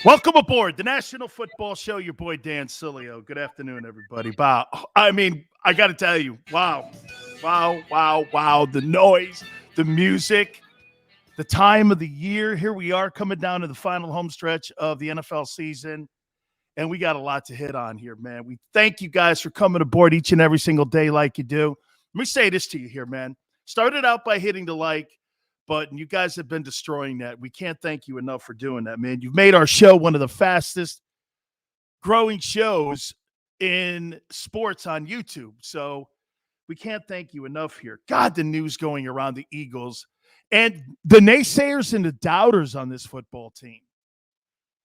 Welcome aboard the National Football Show. Your boy Dan Sileo. Good afternoon, everybody. Wow. I mean, I got to tell you, wow. The noise, the music, the time of the year. Here we are coming down to the final home stretch of the NFL season, and we got a lot to hit on here, man. We thank you guys for coming aboard each and every single day like you do. Let me say this to you here, man. Started out by hitting the like button. You guys have been destroying that. We can't thank you enough for doing that, man. You've made our show one of the fastest growing shows in sports on YouTube. So we can't thank you enough here. God, the news going around the Eagles and the naysayers and the doubters on this football team.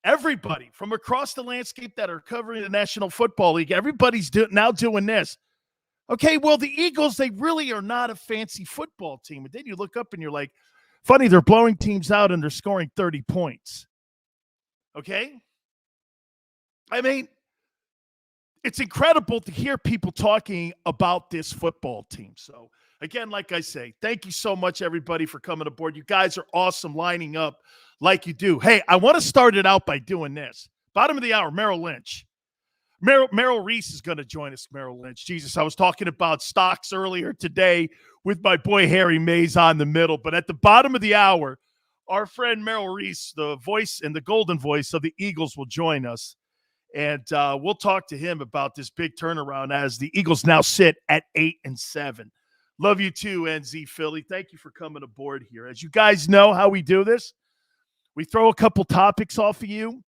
Everybody from across the landscape that are covering the National Football League, everybody's now doing this. Okay, well, the Eagles, they really are not a fancy football team. And then you look up and you're like, funny, they're blowing teams out and they're scoring 30 points. Okay? I mean, it's incredible to hear people talking about this football team. So, again, like I say, thank you so much, everybody, for coming aboard. You guys are awesome lining up like you do. Hey, I want to start it out by doing this. Bottom of the hour, Merrill Lynch. Merrill Reese is going to join us, Merrill Lynch. Jesus, I was talking about stocks earlier today with my boy Harry Mays on the middle. But at the bottom of the hour, our friend Merrill Reese, the voice and the golden voice of the Eagles, will join us. And we'll talk to him about this big turnaround as the Eagles now sit at 8-7. Love you too, NZ Philly. Thank you for coming aboard here. As you guys know how we do this, we throw a couple topics off of you.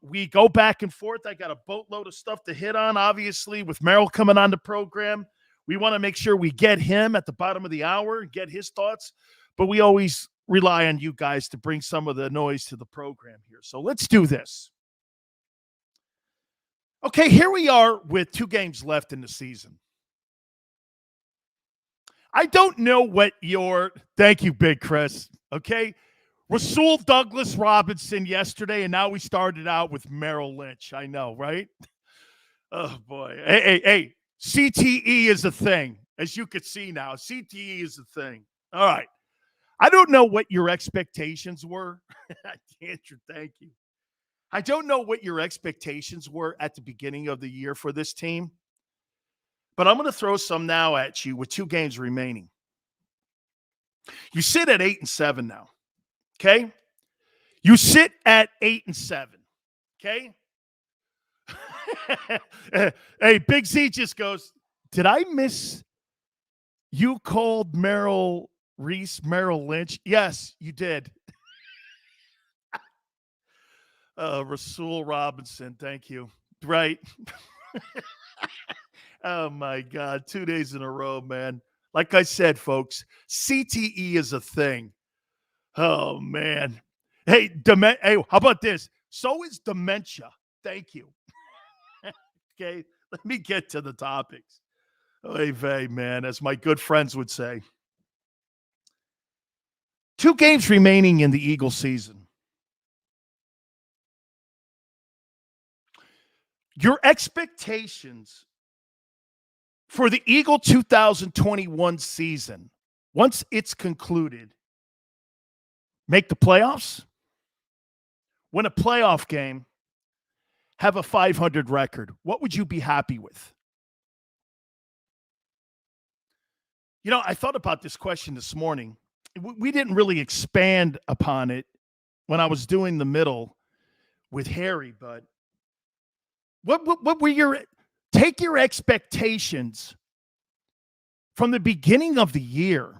We go back and forth. I got a boatload of stuff to hit on, obviously, with Merrill coming on the program. We want to make sure we get him at the bottom of the hour, get his thoughts. But we always rely on you guys to bring some of the noise to the program here. So let's do this. Okay, here we are with 2 games left in the season. I don't know what your – thank you, Big Chris. Okay, Rasul Douglas Robinson yesterday, and now we started out with Merrill Lynch. I know, right? Oh, boy. Hey, CTE is a thing, as you could see now. CTE is a thing. All right. I don't know what your expectations were. Andrew, thank you. I don't know what your expectations were at the beginning of the year for this team, but I'm going to throw some now at you with 2 games remaining. You sit at 8-7 now. Okay? You sit at 8-7. Okay? Hey, Big Z just goes, did I miss you called Merrill Reese Merrill Lynch? Yes, you did. Rasul Robinson, thank you. Right. Oh, my God. 2 days in a row, man. Like I said, folks, CTE is a thing. Oh, man. Hey, how about this? So is dementia. Thank you. Okay, let me get to the topics. Oy vey, man, as my good friends would say. 2 games remaining in the Eagles season. Your expectations for the Eagle 2021 season, once it's concluded, make the playoffs, win a playoff game, have a 500 record. What would you be happy with? You know, I thought about this question this morning. We didn't really expand upon it when I was doing the middle with Harry, but what were take your expectations from the beginning of the year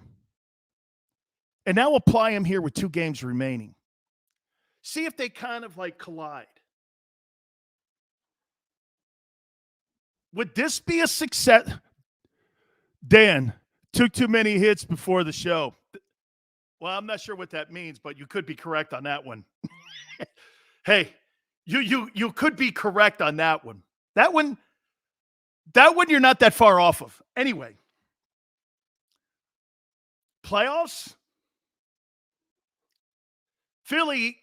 and now apply them here with 2 games remaining. See if they kind of like collide. Would this be a success? Dan, took too many hits before the show. Well, I'm not sure what that means, but you could be correct on that one. Hey, you could be correct on that one. That one you're not that far off of. Anyway, playoffs. Philly,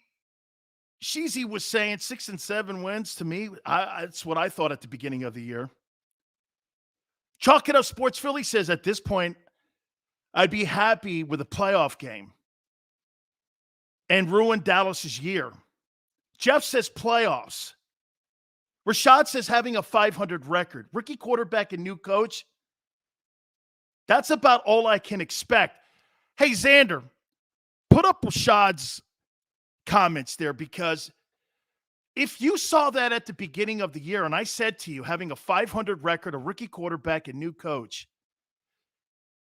Sheezy was saying 6-7 wins to me. That's what I thought at the beginning of the year. Chalk It Up Sports Philly says at this point, I'd be happy with a playoff game and ruin Dallas's year. Jeff says playoffs. Rashad says having a 500 record. Rookie quarterback and new coach. That's about all I can expect. Hey, Xander, put up Rashad's comments there, because if you saw that at the beginning of the year and I said to you having a 500 record, a rookie quarterback and new coach,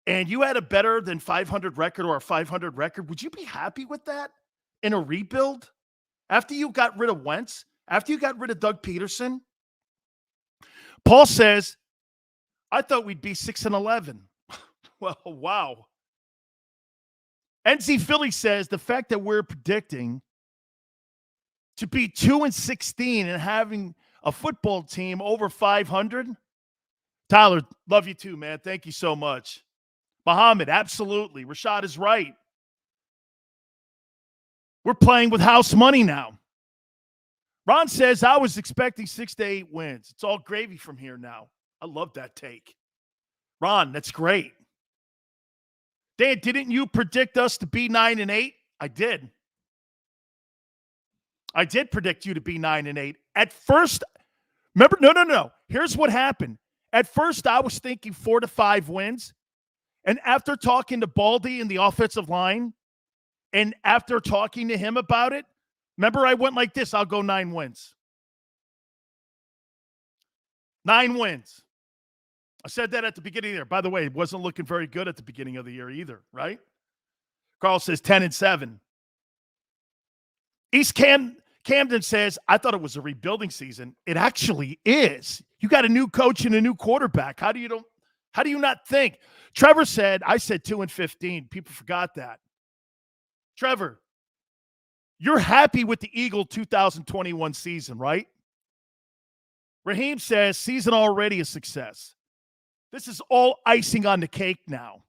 and you had a better than 500 record or a 500 record, would you be happy with that in a rebuild? After you got rid of Wentz, after you got rid of Doug Peterson? Paul says, I thought we'd be 6-11. Well, wow. NC Philly says the fact that we're predicting to be 2-16 and having a football team over 500. Tyler, love you too, man. Thank you so much. Muhammad, absolutely. Rashad is right. We're playing with house money now. Ron says, I was expecting 6 to 8 wins. It's all gravy from here now. I love that take. Ron, that's great. Dan, didn't you predict us to be 9-8? I did. I did predict you to be 9-8. At first, remember, no. Here's what happened. At first, I was thinking 4 to 5 wins. And after talking to Baldy in the offensive line, and after talking to him about it, remember I went like this, I'll go 9 wins. 9 wins. I said that at the beginning of the year. By the way, it wasn't looking very good at the beginning of the year either, right? Carl says 10-7. East Camden says, I thought it was a rebuilding season. It actually is. You got a new coach and a new quarterback. How do you not think? Trevor said, I said 2-15. People forgot that. Trevor, you're happy with the Eagle 2021 season, right? Raheem says, season already a success. This is all icing on the cake now.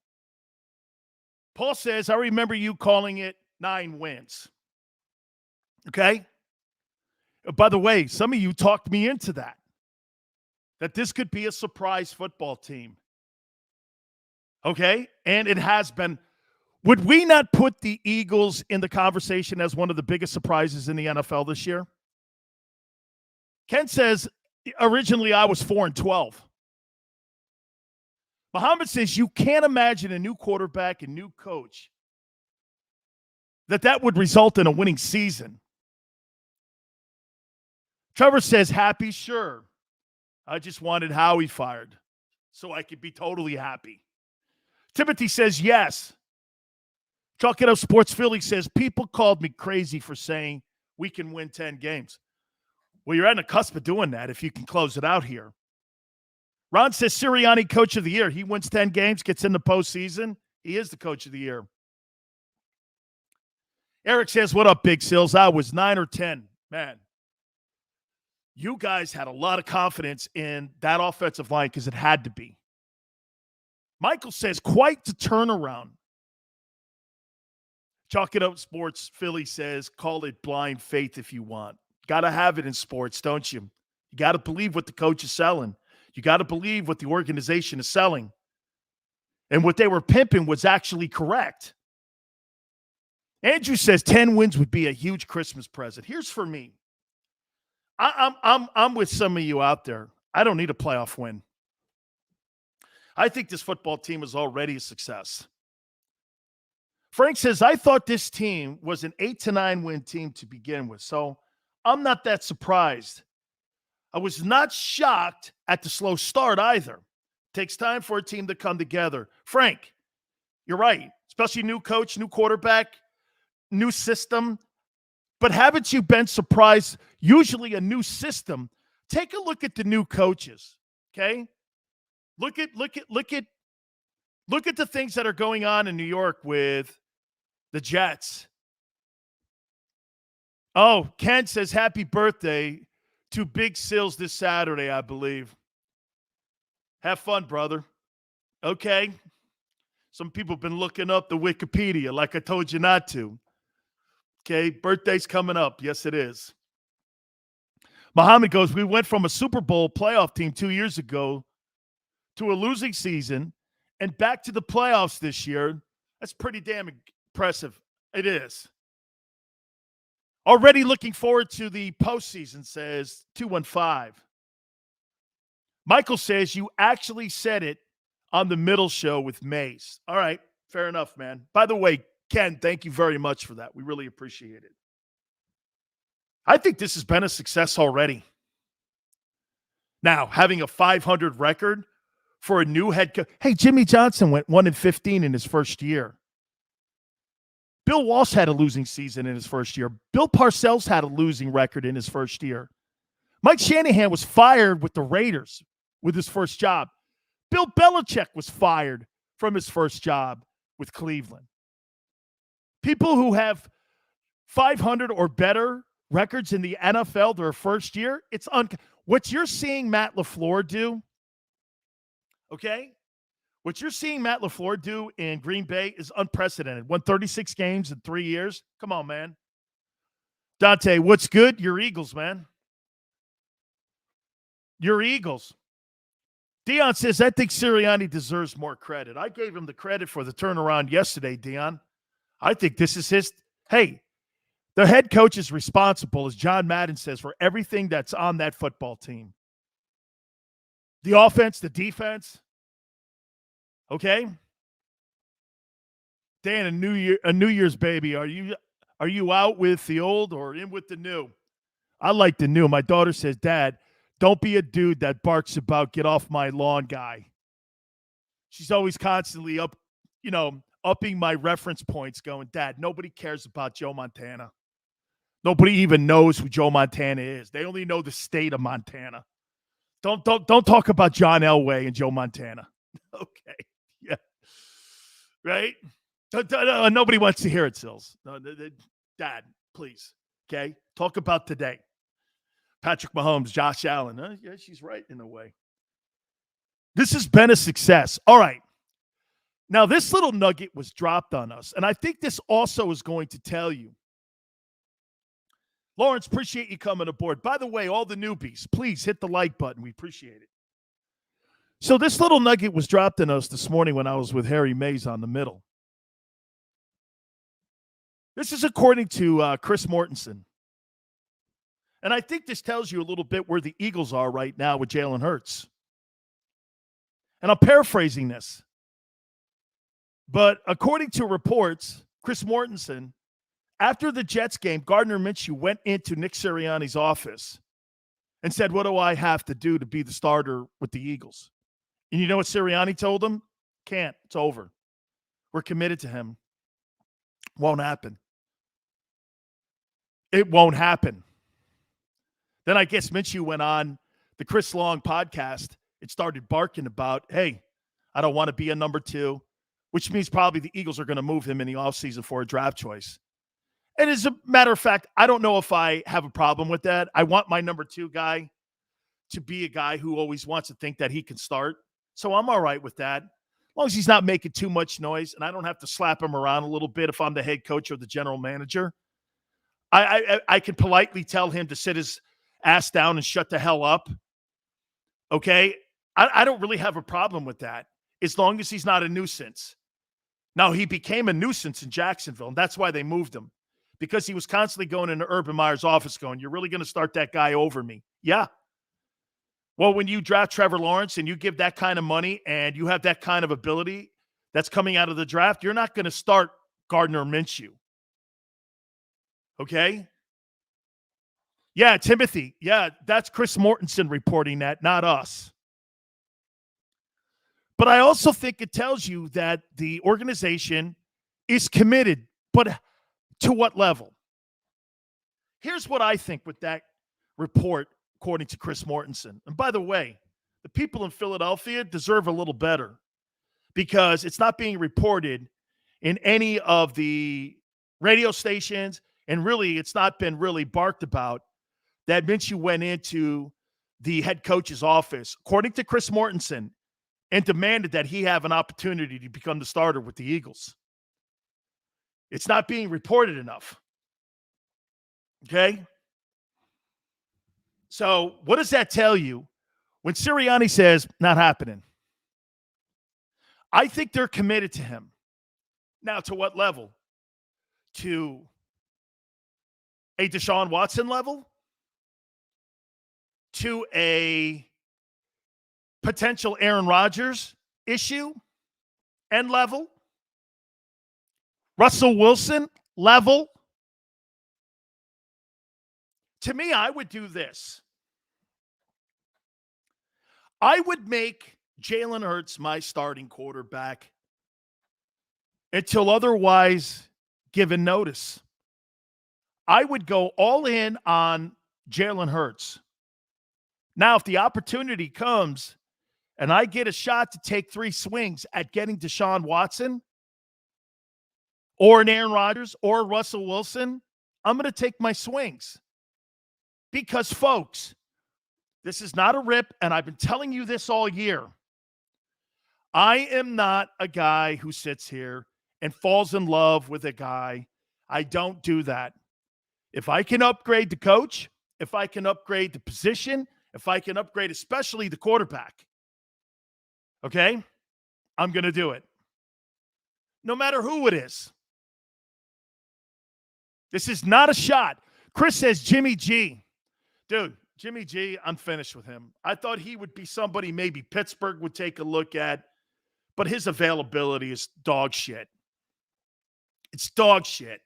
Paul says, I remember you calling it 9 wins. Okay? By the way, some of you talked me into that this could be a surprise football team. Okay? And it has been. Would we not put the Eagles in the conversation as one of the biggest surprises in the NFL this year? Ken says, originally I was 4-12. Muhammad says, you can't imagine a new quarterback and new coach that would result in a winning season. Trevor says, happy? Sure. I just wanted Howie fired so I could be totally happy. Timothy says, yes. Chalk It Up Sports Philly says, people called me crazy for saying we can win 10 games. Well, you're on the cusp of doing that if you can close it out here. Ron says, Sirianni, coach of the year. He wins 10 games, gets in the postseason. He is the coach of the year. Eric says, what up, Big Sills? I was 9 or 10. Man, you guys had a lot of confidence in that offensive line because it had to be. Michael says, quite the turnaround. Chalk It Up Sports Philly says, call it blind faith if you want. Got to have it in sports, don't you? You got to believe what the coach is selling. You got to believe what the organization is selling. And what they were pimping was actually correct. Andrew says 10 wins would be a huge Christmas present. Here's for me. I'm with some of you out there. I don't need a playoff win. I think this football team is already a success. Frank says, I thought this team was an 8-9 win team to begin with, so I'm not that surprised. I was not shocked at the slow start either. It takes time for a team to come together. Frank, you're right, especially new coach, new quarterback, new system. But haven't you been surprised? Usually a new system. Take a look at the new coaches, okay? Look at the things that are going on in New York with the Jets. Oh, Ken says happy birthday to Big Sills this Saturday, I believe. Have fun, brother. Okay. Some people have been looking up the Wikipedia like I told you not to. Okay, birthday's coming up. Yes, it is. Muhammad goes, we went from a Super Bowl playoff team 2 years ago to a losing season and back to the playoffs this year. That's pretty damn impressive. It is. Already looking forward to the postseason, says 215. Michael says you actually said it on the middle show with Mace. All right, fair enough, man. By the way, Ken, thank you very much for that. We really appreciate it. I think this has been a success already. Now, having a 500 record for a new head coach. Hey, Jimmy Johnson went 1-15 in his first year. Bill Walsh had a losing season in his first year. Bill Parcells had a losing record in his first year. Mike Shanahan was fired with the Raiders with his first job. Bill Belichick was fired from his first job with Cleveland. People who have 500 or better records in the NFL their first year, it's what you're seeing Matt LaFleur do, okay? What you're seeing Matt LaFleur do in Green Bay is unprecedented. Won 36 games in 3 years. Come on, man. Dante, what's good? Your Eagles, man. Your Eagles. Dion says, I think Sirianni deserves more credit. I gave him the credit for the turnaround yesterday, Dion. I think this is his. Hey, the head coach is responsible, as John Madden says, for everything that's on that football team. The offense, the defense. Okay? Dan, a New Year's baby. Are you out with the old or in with the new? I like the new. My daughter says, Dad, don't be a dude that barks about get off my lawn guy. She's always constantly upping my reference points going, Dad, nobody cares about Joe Montana. Nobody even knows who Joe Montana is. They only know the state of Montana. Don't talk about John Elway and Joe Montana. Okay. Yeah. Right? Nobody wants to hear it, Sills. No, Dad, please. Okay? Talk about today. Patrick Mahomes, Josh Allen. Yeah, she's right in a way. This has been a success. All right. Now, this little nugget was dropped on us, and I think this also is going to tell you. Lawrence, appreciate you coming aboard. By the way, all the newbies, please hit the like button. We appreciate it. So this little nugget was dropped on us this morning when I was with Harry Mays on the middle. This is according to Chris Mortensen. And I think this tells you a little bit where the Eagles are right now with Jalen Hurts. And I'm paraphrasing this. But according to reports, Chris Mortensen, after the Jets game, Gardner Minshew went into Nick Sirianni's office and said, what do I have to do to be the starter with the Eagles? And you know what Sirianni told him? Can't. It's over. We're committed to him. Won't happen. It won't happen. Then I guess Minshew went on the Chris Long podcast and started barking about, hey, I don't want to be a number 2, which means probably the Eagles are going to move him in the offseason for a draft choice. And as a matter of fact, I don't know if I have a problem with that. I want my number 2 guy to be a guy who always wants to think that he can start. So I'm all right with that. As long as he's not making too much noise and I don't have to slap him around a little bit if I'm the head coach or the general manager. I can politely tell him to sit his ass down and shut the hell up. Okay? I don't really have a problem with that as long as he's not a nuisance. Now, he became a nuisance in Jacksonville, and that's why they moved him. Because he was constantly going into Urban Meyer's office going, you're really going to start that guy over me? Yeah. Well, when you draft Trevor Lawrence and you give that kind of money and you have that kind of ability that's coming out of the draft, you're not going to start Gardner Minshew. Okay? Yeah, Timothy. Yeah, that's Chris Mortensen reporting that, not us. But I also think it tells you that the organization is committed, but to what level? Here's what I think with that report, according to Chris Mortensen. And by the way, the people in Philadelphia deserve a little better because it's not being reported in any of the radio stations, and really it's not been really barked about that Minshew went into the head coach's office, according to Chris Mortensen, and demanded that he have an opportunity to become the starter with the Eagles. It's not being reported enough. Okay? So what does that tell you when Sirianni says, not happening? I think they're committed to him. Now, to what level? To a Deshaun Watson level to a potential Aaron Rodgers issue and level, Russell Wilson level. To me, I would do this. I would make Jalen Hurts my starting quarterback until otherwise given notice. I would go all in on Jalen Hurts. Now, if the opportunity comes and I get a shot to take 3 swings at getting Deshaun Watson or an Aaron Rodgers or Russell Wilson, I'm going to take my swings. Because, folks, this is not a rip, and I've been telling you this all year. I am not a guy who sits here and falls in love with a guy. I don't do that. If I can upgrade the coach, if I can upgrade the position, if I can upgrade especially the quarterback, okay, I'm going to do it. No matter who it is. This is not a shot. Chris says Jimmy G. Dude, Jimmy G, I'm finished with him. I thought he would be somebody maybe Pittsburgh would take a look at, but his availability is dog shit. It's dog shit.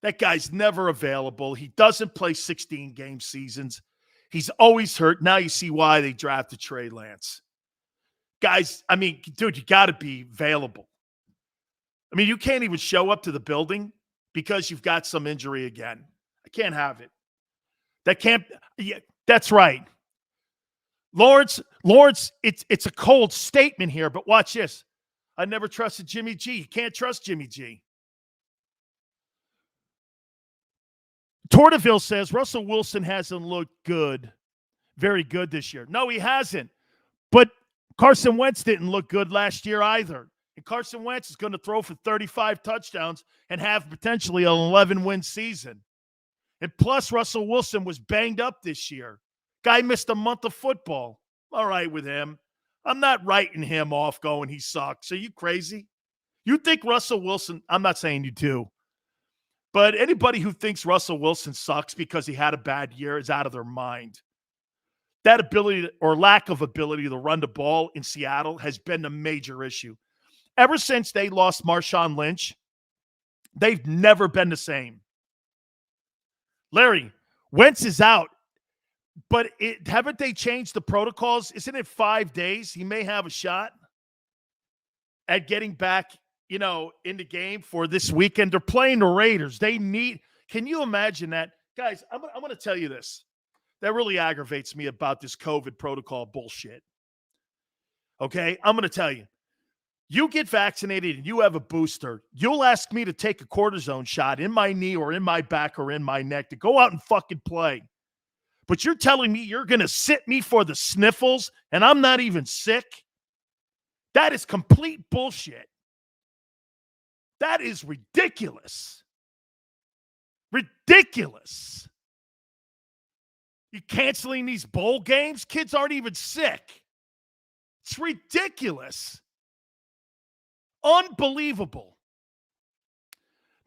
That guy's never available. He doesn't play 16-game seasons. He's always hurt. Now you see why they drafted Trey Lance. Guys, I mean, dude, you got to be available. I mean, you can't even show up to the building because you've got some injury again. I can't have it. That can't – yeah, that's right. Lawrence, it's a cold statement here, but watch this. I never trusted Jimmy G. You can't trust Jimmy G. Torteville says Russell Wilson hasn't looked good, very good this year. No, he hasn't. But Carson Wentz didn't look good last year either. And Carson Wentz is going to throw for 35 touchdowns and have potentially an 11-win season. And plus, Russell Wilson was banged up this year. Guy missed a month of football. All right with him. I'm not writing him off going he sucks. Are you crazy? You think Russell Wilson – I'm not saying you do. But anybody who thinks Russell Wilson sucks because he had a bad year is out of their mind. That ability or lack of ability to run the ball in Seattle has been a major issue. Ever since they lost Marshawn Lynch, they've never been the same. Larry, Wentz is out, but haven't they changed the protocols? Isn't it 5 days? He may have a shot at getting back, in the game for this weekend. They're playing the Raiders. Can you imagine that? Guys, I'm going to tell you this. That really aggravates me about this COVID protocol bullshit. Okay? I'm going to tell you. You get vaccinated and you have a booster, you'll ask me to take a cortisone shot in my knee or in my back or in my neck to go out and fucking play. But you're telling me you're going to sit me for the sniffles and I'm not even sick? That is complete bullshit. That is ridiculous. Ridiculous. You canceling these bowl games? Kids aren't even sick. It's ridiculous. Unbelievable.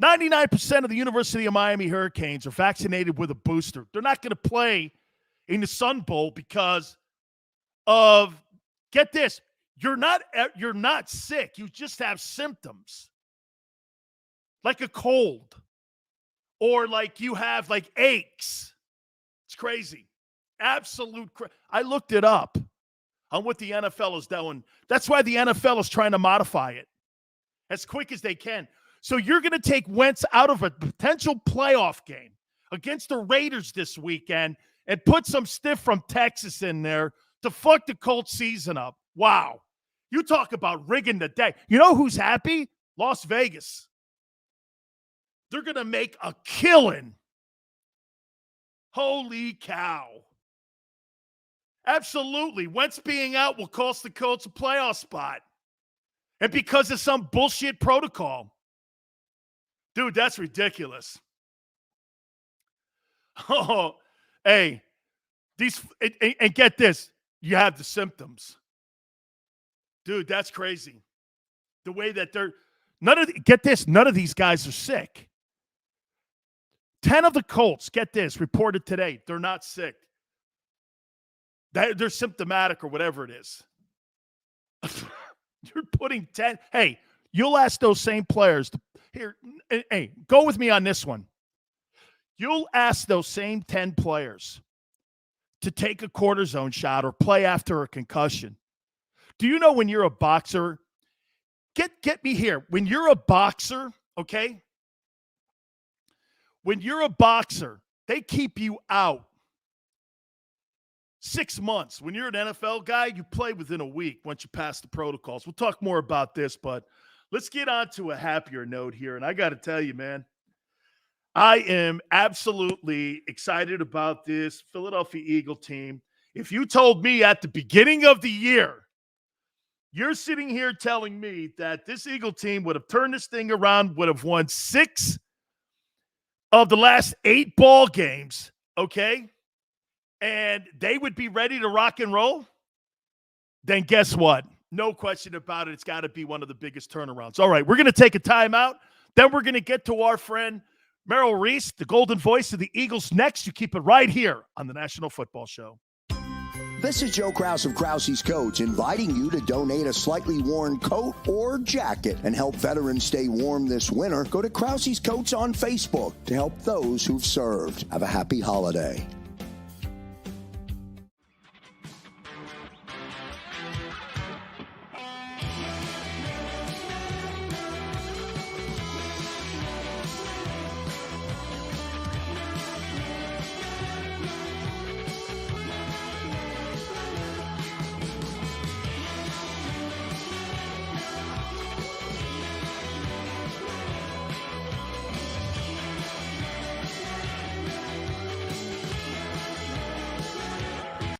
99% of the University of Miami Hurricanes are vaccinated with a booster. They're not going to play in the Sun Bowl because of, get this, you're not sick. You just have symptoms. Like a cold. Or like you have like aches. It's crazy. Absolute I looked it up on what the NFL is doing. That's why the NFL is trying to modify it as quick as they can. So you're going to take Wentz out of a potential playoff game against the Raiders this weekend and put some stiff from Texas in there to fuck the Colts season up. Wow. You talk about rigging the day. You know who's happy? Las Vegas. They're going to make a killing. Holy cow. Absolutely. Wentz being out will cost the Colts a playoff spot. And because of some bullshit protocol. Dude, that's ridiculous. Oh, hey. And get this. You have the symptoms. Dude, that's crazy. The way that none of these guys are sick. 10 of the Colts, get this, reported today, they're not sick. They're symptomatic or whatever it is. You're putting 10. Hey, you'll ask those same players. Hey, go with me on this one. You'll ask those same 10 players to take a cortisone shot or play after a concussion. Do you know when you're a boxer? Get me here. When you're a boxer, okay? When you're a boxer, they keep you out 6 months. When you're an NFL guy, you play within a week once you pass the protocols. We'll talk more about this, but let's get on to a happier note here. And I got to tell you, man, I am absolutely excited about this Philadelphia Eagle team. If you told me at the beginning of the year, you're sitting here telling me that this Eagle team would have turned this thing around, would have won 6 of the last 8 ball games, okay, and they would be ready to rock and roll, then guess what? No question about it. It's got to be one of the biggest turnarounds. All right, we're going to take a timeout. Then we're going to get to our friend Merrill Reese, the golden voice of the Eagles, next. You keep it right here on the National Football Show. This is Joe Krause of Krause's Coats, inviting you to donate a slightly worn coat or jacket and help veterans stay warm this winter. Go to Krause's Coats on Facebook to help those who've served. Have a happy holiday.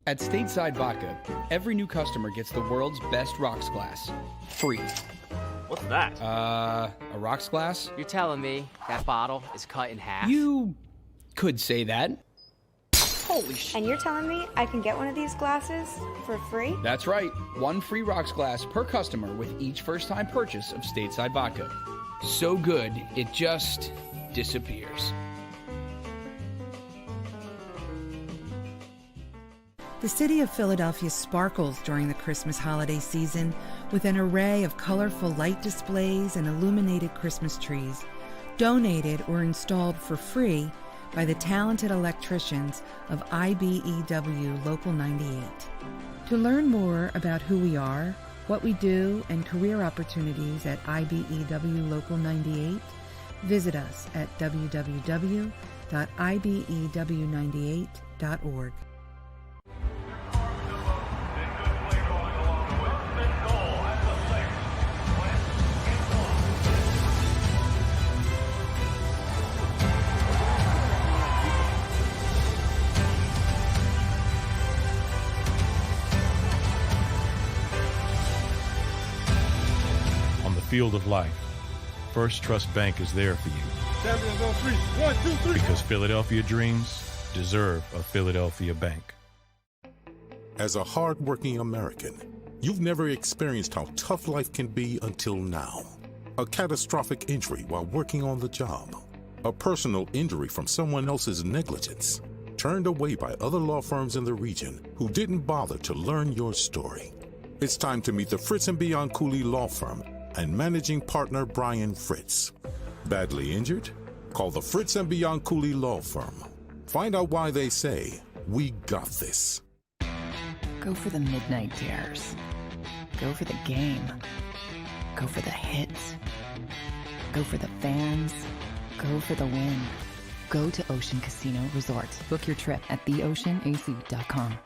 At Stateside Vodka, every new customer gets the world's best rocks glass, free. What's that? A rocks glass? You're telling me that bottle is cut in half? You could say that. Holy shit. And you're telling me I can get one of these glasses for free? That's right. 1 free rocks glass per customer with each first-time purchase of Stateside Vodka. So good, it just disappears. The city of Philadelphia sparkles during the Christmas holiday season with an array of colorful light displays and illuminated Christmas trees, donated or installed for free by the talented electricians of IBEW Local 98. To learn more about who we are, what we do, and career opportunities at IBEW Local 98, visit us at www.ibew98.org. Field of life, First Trust Bank is there for you. Champions on 3. 1, 2, 3. Because Philadelphia dreams deserve a Philadelphia bank. As a hard-working American, you've never experienced how tough life can be until now. A catastrophic injury while working on the job. A personal injury from someone else's negligence. Turned away by other law firms in the region who didn't bother to learn your story. It's time to meet the Fritz & Bianculli Law Firm and managing partner Brian Fritz. Badly injured? Call the Fritz & Bianculli Law Firm. Find out why they say, we got this. Go for the midnight dares. Go for the game. Go for the hits. Go for the fans. Go for the win. Go to Ocean Casino Resort. Book your trip at theoceanac.com.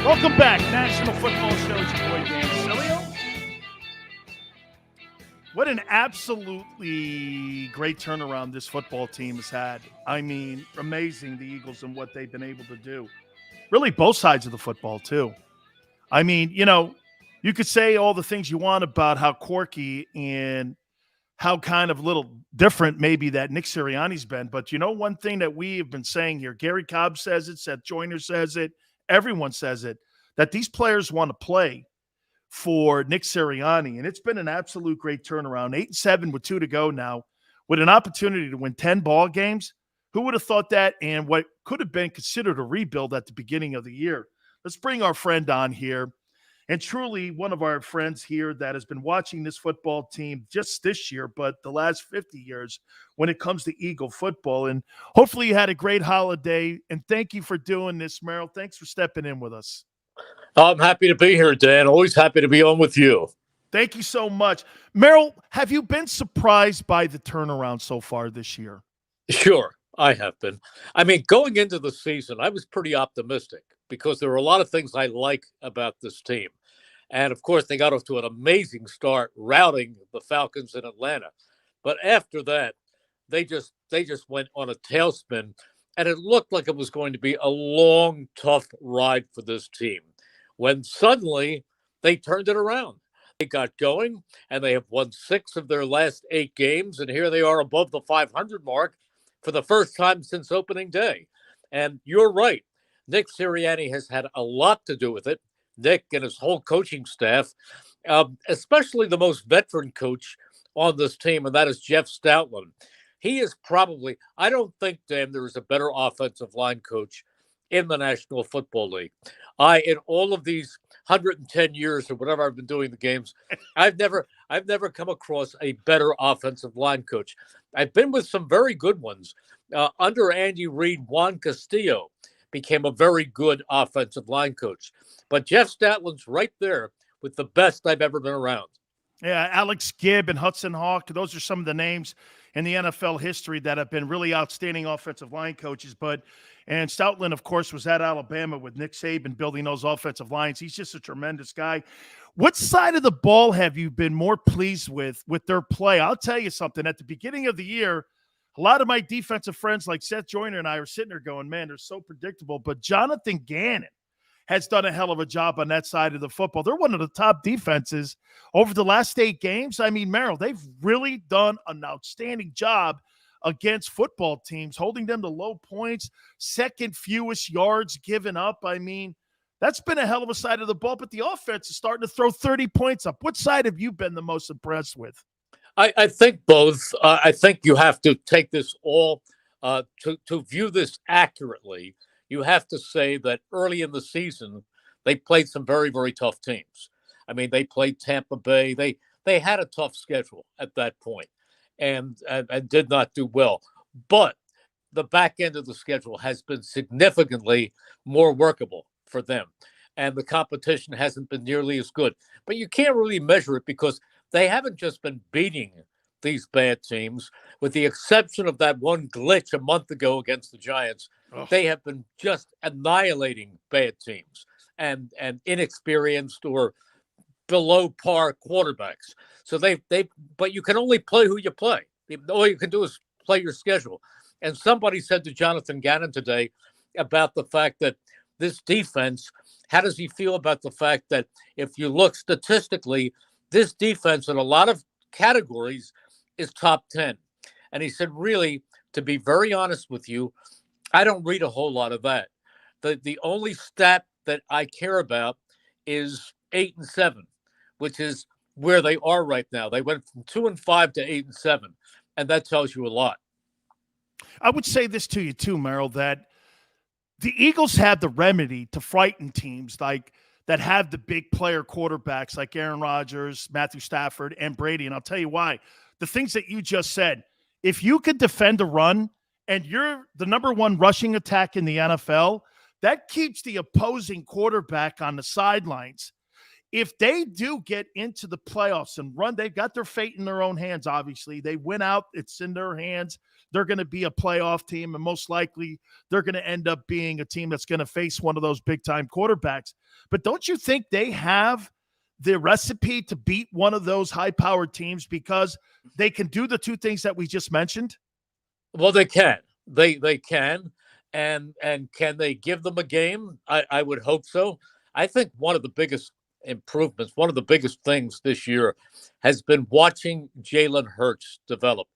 Welcome back, National Football Show. It's your boy Dan Sileo. What an absolutely great turnaround this football team has had. I mean, amazing, the Eagles and what they've been able to do. Really, both sides of the football, too. I mean, you know, you could say all the things you want about how quirky and how kind of little different maybe that Nick Sirianni's been. But you know, one thing that we have been saying here, Gary Cobb says it, Seth Joyner says it, everyone says it, that these players want to play for Nick Sirianni. And it's been an absolute great turnaround. 8-7 with 2 to go now, with an opportunity to win 10 ball games. Who would have thought that? And what could have been considered a rebuild at the beginning of the year. Let's bring our friend on here. And truly one of our friends here that has been watching this football team just this year, but the last 50 years when it comes to Eagle football. And hopefully you had a great holiday. And thank you for doing this, Merrill. Thanks for stepping in with us. I'm happy to be here, Dan. Always happy to be on with you. Thank you so much. Merrill, have you been surprised by the turnaround so far this year? Sure, I have been. I mean, going into the season, I was pretty optimistic because there were a lot of things I like about this team. And, of course, they got off to an amazing start routing the Falcons in Atlanta. But after that, they just went on a tailspin, and it looked like it was going to be a long, tough ride for this team. When suddenly they turned it around. They got going, and they have won 6 of their last 8 games, and here they are above the 500 mark for the first time since opening day. And you're right. Nick Sirianni has had a lot to do with it. Nick and his whole coaching staff, especially the most veteran coach on this team, and that is Jeff Stoutland. He is probably, I don't think, Dan, there is a better offensive line coach in the National Football League. In all of these 110 years or whatever I've been doing the games, I've never come across a better offensive line coach. I've been with some very good ones. Under Andy Reid, Juan Castillo became a very good offensive line coach. But Jeff Stoutland's right there with the best I've ever been around. Yeah, Alex Gibb and Hudson Hawk, those are some of the names in the NFL history that have been really outstanding offensive line coaches. And Stoutland, of course, was at Alabama with Nick Saban building those offensive lines. He's just a tremendous guy. What side of the ball have you been more pleased with their play? I'll tell you something. At the beginning of the year, a lot of my defensive friends like Seth Joyner and I are sitting there going, man, they're so predictable. But Jonathan Gannon has done a hell of a job on that side of the football. They're one of the top defenses over the last 8 games. I mean, Merrill, they've really done an outstanding job against football teams, holding them to low points, second fewest yards given up. I mean, that's been a hell of a side of the ball, but the offense is starting to throw 30 points up. What side have you been the most impressed with? I think both. I think you have to take this all to view this accurately. You have to say that early in the season, they played some very, very tough teams. I mean, they played Tampa Bay. They had a tough schedule at that point and did not do well. But the back end of the schedule has been significantly more workable for them. And the competition hasn't been nearly as good. But you can't really measure it because they haven't just been beating these bad teams. With the exception of that one glitch a month ago against the Giants, they have been just annihilating bad teams and inexperienced or below par quarterbacks. So but you can only play who you play. All you can do is play your schedule. And somebody said to Jonathan Gannon today about the fact that this defense, how does he feel about the fact that if you look statistically, this defense in a lot of categories is top 10. And he said, really, to be very honest with you, I don't read a whole lot of that. The only stat that I care about is 8-7, which is where they are right now. They went from 2-5 to 8-7, and that tells you a lot. I would say this to you too, Merrill, that the Eagles have the remedy to frighten teams like that have the big player quarterbacks like Aaron Rodgers, Matthew Stafford, and Brady. And I'll tell you why. The things that you just said, if you could defend a run and you're the number 1 rushing attack in the NFL, that keeps the opposing quarterback on the sidelines. If they do get into the playoffs and run, they've got their fate in their own hands, obviously. They win out. It's in their hands. They're going to be a playoff team, and most likely they're going to end up being a team that's going to face one of those big-time quarterbacks. But don't you think they have the recipe to beat one of those high-powered teams because they can do the 2 things that we just mentioned? Well, they can. They can. And can they give them a game? I would hope so. I think one of the biggest improvements, one of the biggest things this year has been watching Jalen Hurts develop.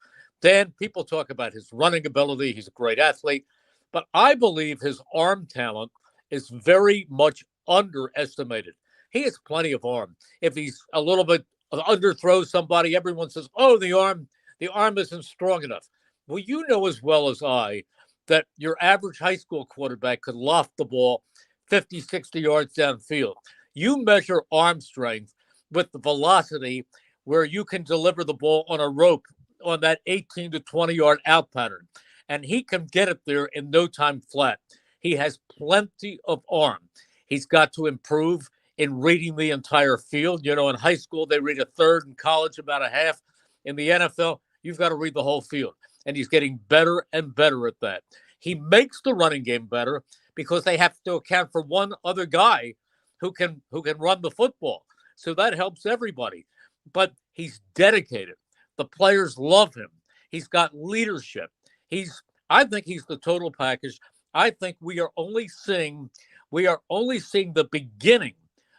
Dan, people talk about his running ability. He's a great athlete, but I believe his arm talent is very much underestimated. He has plenty of arm. If he's a little bit underthrows somebody, everyone says, "Oh, the arm isn't strong enough." Well, you know as well as I that your average high school quarterback could loft the ball 50, 60 yards downfield. You measure arm strength with the velocity where you can deliver the ball on a rope on that 18 to 20-yard out pattern. And he can get it there in no time flat. He has plenty of arm. He's got to improve in reading the entire field. You know, in high school, they read a third, in college, about a half. In the NFL, you've got to read the whole field. And he's getting better and better at that. He makes the running game better because they have to account for one other guy who can run the football. So that helps everybody. But he's dedicated. The players love him. He's got leadership. I think he's the total package. I think we are only seeing the beginning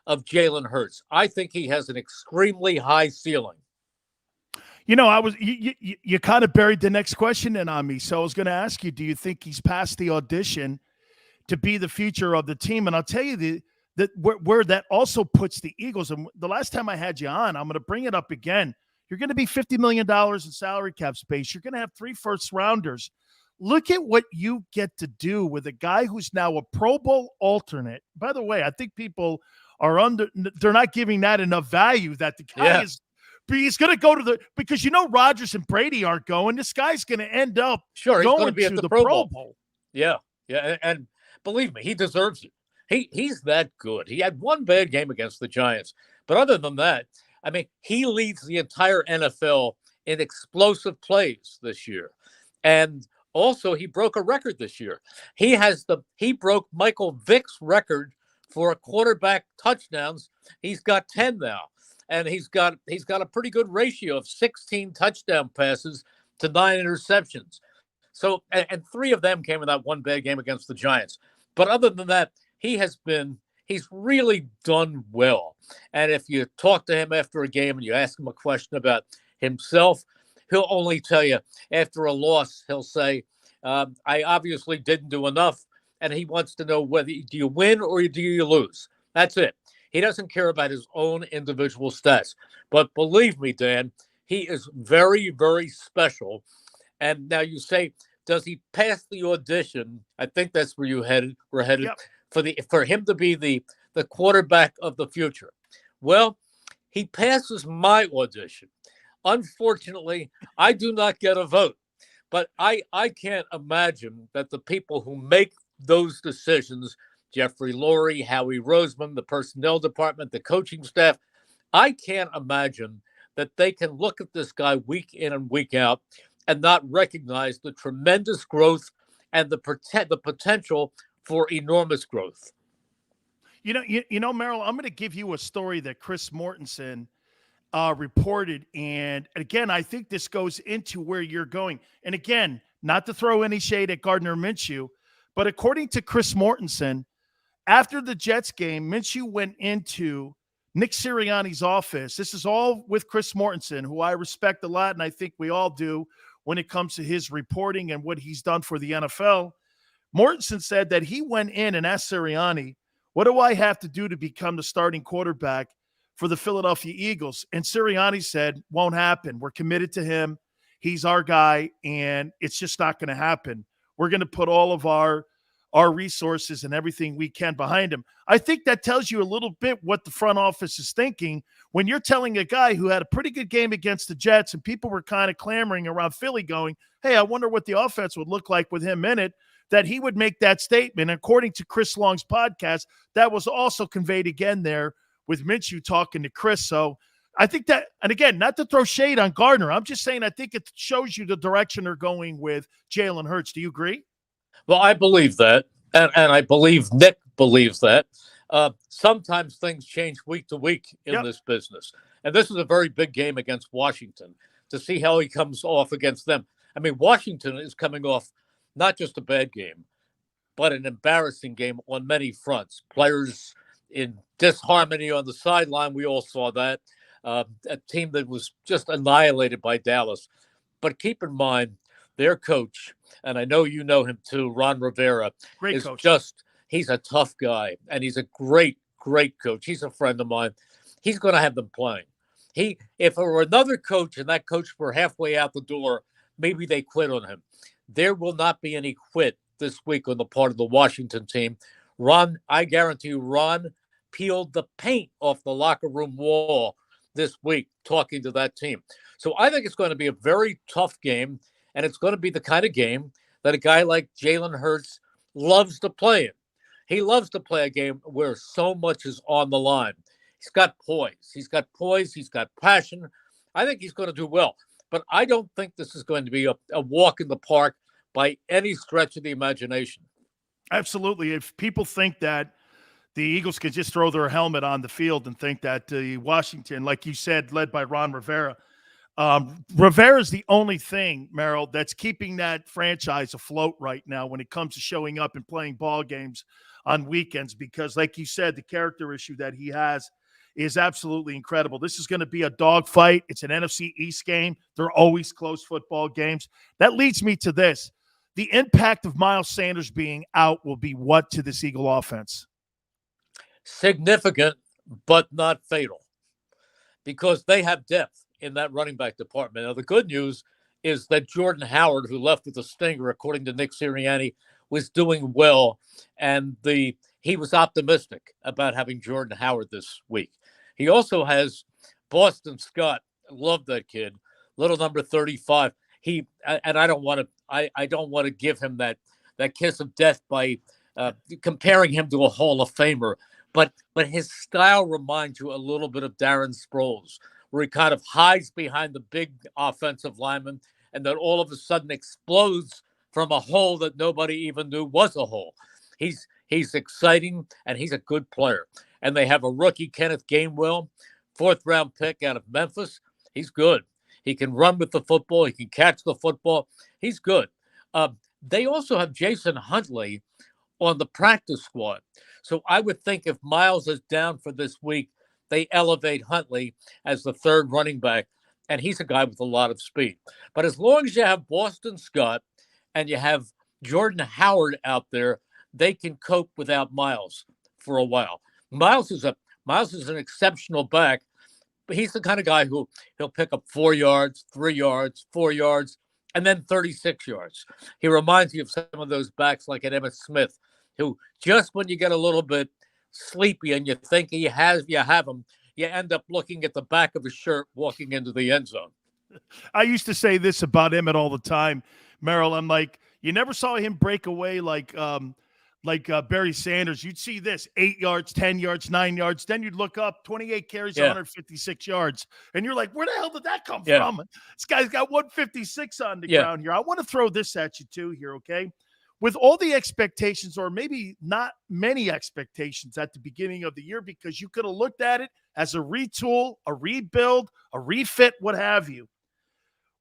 of Jalen Hurts. I think he has an extremely high ceiling. You know, you kind of buried the next question in on me. So I was going to ask you, do you think he's passed the audition to be the future of the team? And I'll tell you where that also puts the Eagles. And the last time I had you on, I'm going to bring it up again. You're going to be $50 million in salary cap space. You're going to have 3 first-rounders. Look at what you get to do with a guy who's now a Pro Bowl alternate. By the way, I think people they're not giving that enough value that the guy is. He's going to go to because you know Rodgers and Brady aren't going. This guy's going to end up he's going to be at the Pro Bowl. Yeah, and believe me, he deserves it. He's that good. He had one bad game against the Giants, but other than that, I mean, he leads the entire NFL in explosive plays this year, and also he broke a record this year. He broke Michael Vick's record for quarterback touchdowns. He's got 10 now. And he's got a pretty good ratio of 16 touchdown passes to 9 interceptions. So, and 3 of them came in that one bad game against the Giants. But other than that, he's really done well. And if you talk to him after a game and you ask him a question about himself, he'll only tell you after a loss, he'll say, I obviously didn't do enough. And he wants to know whether do you win or do you lose? That's it. He doesn't care about his own individual stats. But believe me, Dan, he is very, very special. And now you say, does he pass the audition? I think that's where we're headed yep. for him to be the quarterback of the future. Well, he passes my audition. Unfortunately, I do not get a vote. But I can't imagine that the people who make those decisions, Jeffrey Lurie, Howie Roseman, the personnel department, the coaching staff, I can't imagine that they can look at this guy week in and week out and not recognize the tremendous growth and the potential for enormous growth. You know, Merrill, I'm going to give you a story that Chris Mortensen reported. And again, I think this goes into where you're going. And again, not to throw any shade at Gardner Minshew, but according to Chris Mortensen, after the Jets game, Minshew went into Nick Sirianni's office. This is all with Chris Mortensen, who I respect a lot, and I think we all do when it comes to his reporting and what he's done for the NFL. Mortensen said that he went in and asked Sirianni, what do I have to do to become the starting quarterback for the Philadelphia Eagles? And Sirianni said, won't happen. We're committed to him. He's our guy, and it's just not going to happen. We're going to put all of our resources and everything we can behind him. I think that tells you a little bit what the front office is thinking when you're telling a guy who had a pretty good game against the Jets and people were kind of clamoring around Philly going, hey, I wonder what the offense would look like with him in it, that he would make that statement. According to Chris Long's podcast, that was also conveyed again there with Minshew talking to Chris. So I think that, and again, not to throw shade on Gardner, I'm just saying I think it shows you the direction they're going with Jalen Hurts. Do you agree? Well, I believe that, and I believe Nick believes that. Sometimes things change week to week in this business. And this is a very big game against Washington to see how he comes off against them. I mean, Washington is coming off not just a bad game, but an embarrassing game on many fronts. Players in disharmony on the sideline. We all saw that. A team that was just annihilated by Dallas. But keep in mind, their coach, and I know you know him too, Ron Rivera, Great coach. He's a tough guy, and he's a great, great coach. He's a friend of mine. He's going to have them playing. If it were another coach and that coach were halfway out the door, maybe they quit on him. There will not be any quit this week on the part of the Washington team. Ron, I guarantee you, Ron peeled the paint off the locker room wall this week talking to that team. So I think it's going to be a very tough game, and it's going to be the kind of game that a guy like Jalen Hurts loves to play in. He loves to play a game where so much is on the line. He's got poise. He's got passion. I think he's going to do well. But I don't think this is going to be a walk in the park by any stretch of the imagination. Absolutely. If people think that the Eagles could just throw their helmet on the field and think that Washington, like you said, led by Ron Rivera, Rivera's the only thing, Merrill, that's keeping that franchise afloat right now when it comes to showing up and playing ball games on weekends, because like you said, the character issue that he has is absolutely incredible. This is going to be a dogfight. It's an NFC East game. They're always close football games. That leads me to this. The impact of Miles Sanders being out will be what to this Eagle offense? Significant, but not fatal, because they have depth in that running back department. Now, the good news is that Jordan Howard, who left with a stinger, according to Nick Sirianni, was doing well, and he was optimistic about having Jordan Howard this week. He also has Boston Scott. Love that kid, little number 35. I don't want to give him that kiss of death by comparing him to a Hall of Famer, but his style reminds you a little bit of Darren Sproles, where he kind of hides behind the big offensive lineman and then all of a sudden explodes from a hole that nobody even knew was a hole. He's exciting, and he's a good player. And they have a rookie, Kenneth Gainwell, 4th-round pick out of Memphis. He's good. He can run with the football. He can catch the football. He's good. They also have Jason Huntley on the practice squad. So I would think if Miles is down for this week, they elevate Huntley as the 3rd running back, and he's a guy with a lot of speed. But as long as you have Boston Scott and you have Jordan Howard out there, they can cope without Miles for a while. Miles is an exceptional back, but he's the kind of guy who he'll pick up 4 yards, 3 yards, 4 yards, and then 36 yards. He reminds you of some of those backs like an Emmitt Smith, who just when you get a little bit sleepy and you think you have him, you end up looking at the back of his shirt walking into the end zone. I used to say this about Emmett all the time, Merrill. I'm like, you never saw him break away like Barry Sanders. You'd see this 8 yards, 10 yards, 9 yards. Then you'd look up 28 carries, 156 yards. And you're like, where the hell did that come from? This guy's got 156 on the ground here. I want to throw this at you too here, okay? With all the expectations, or maybe not many expectations at the beginning of the year, because you could have looked at it as a retool, a rebuild, a refit, what have you.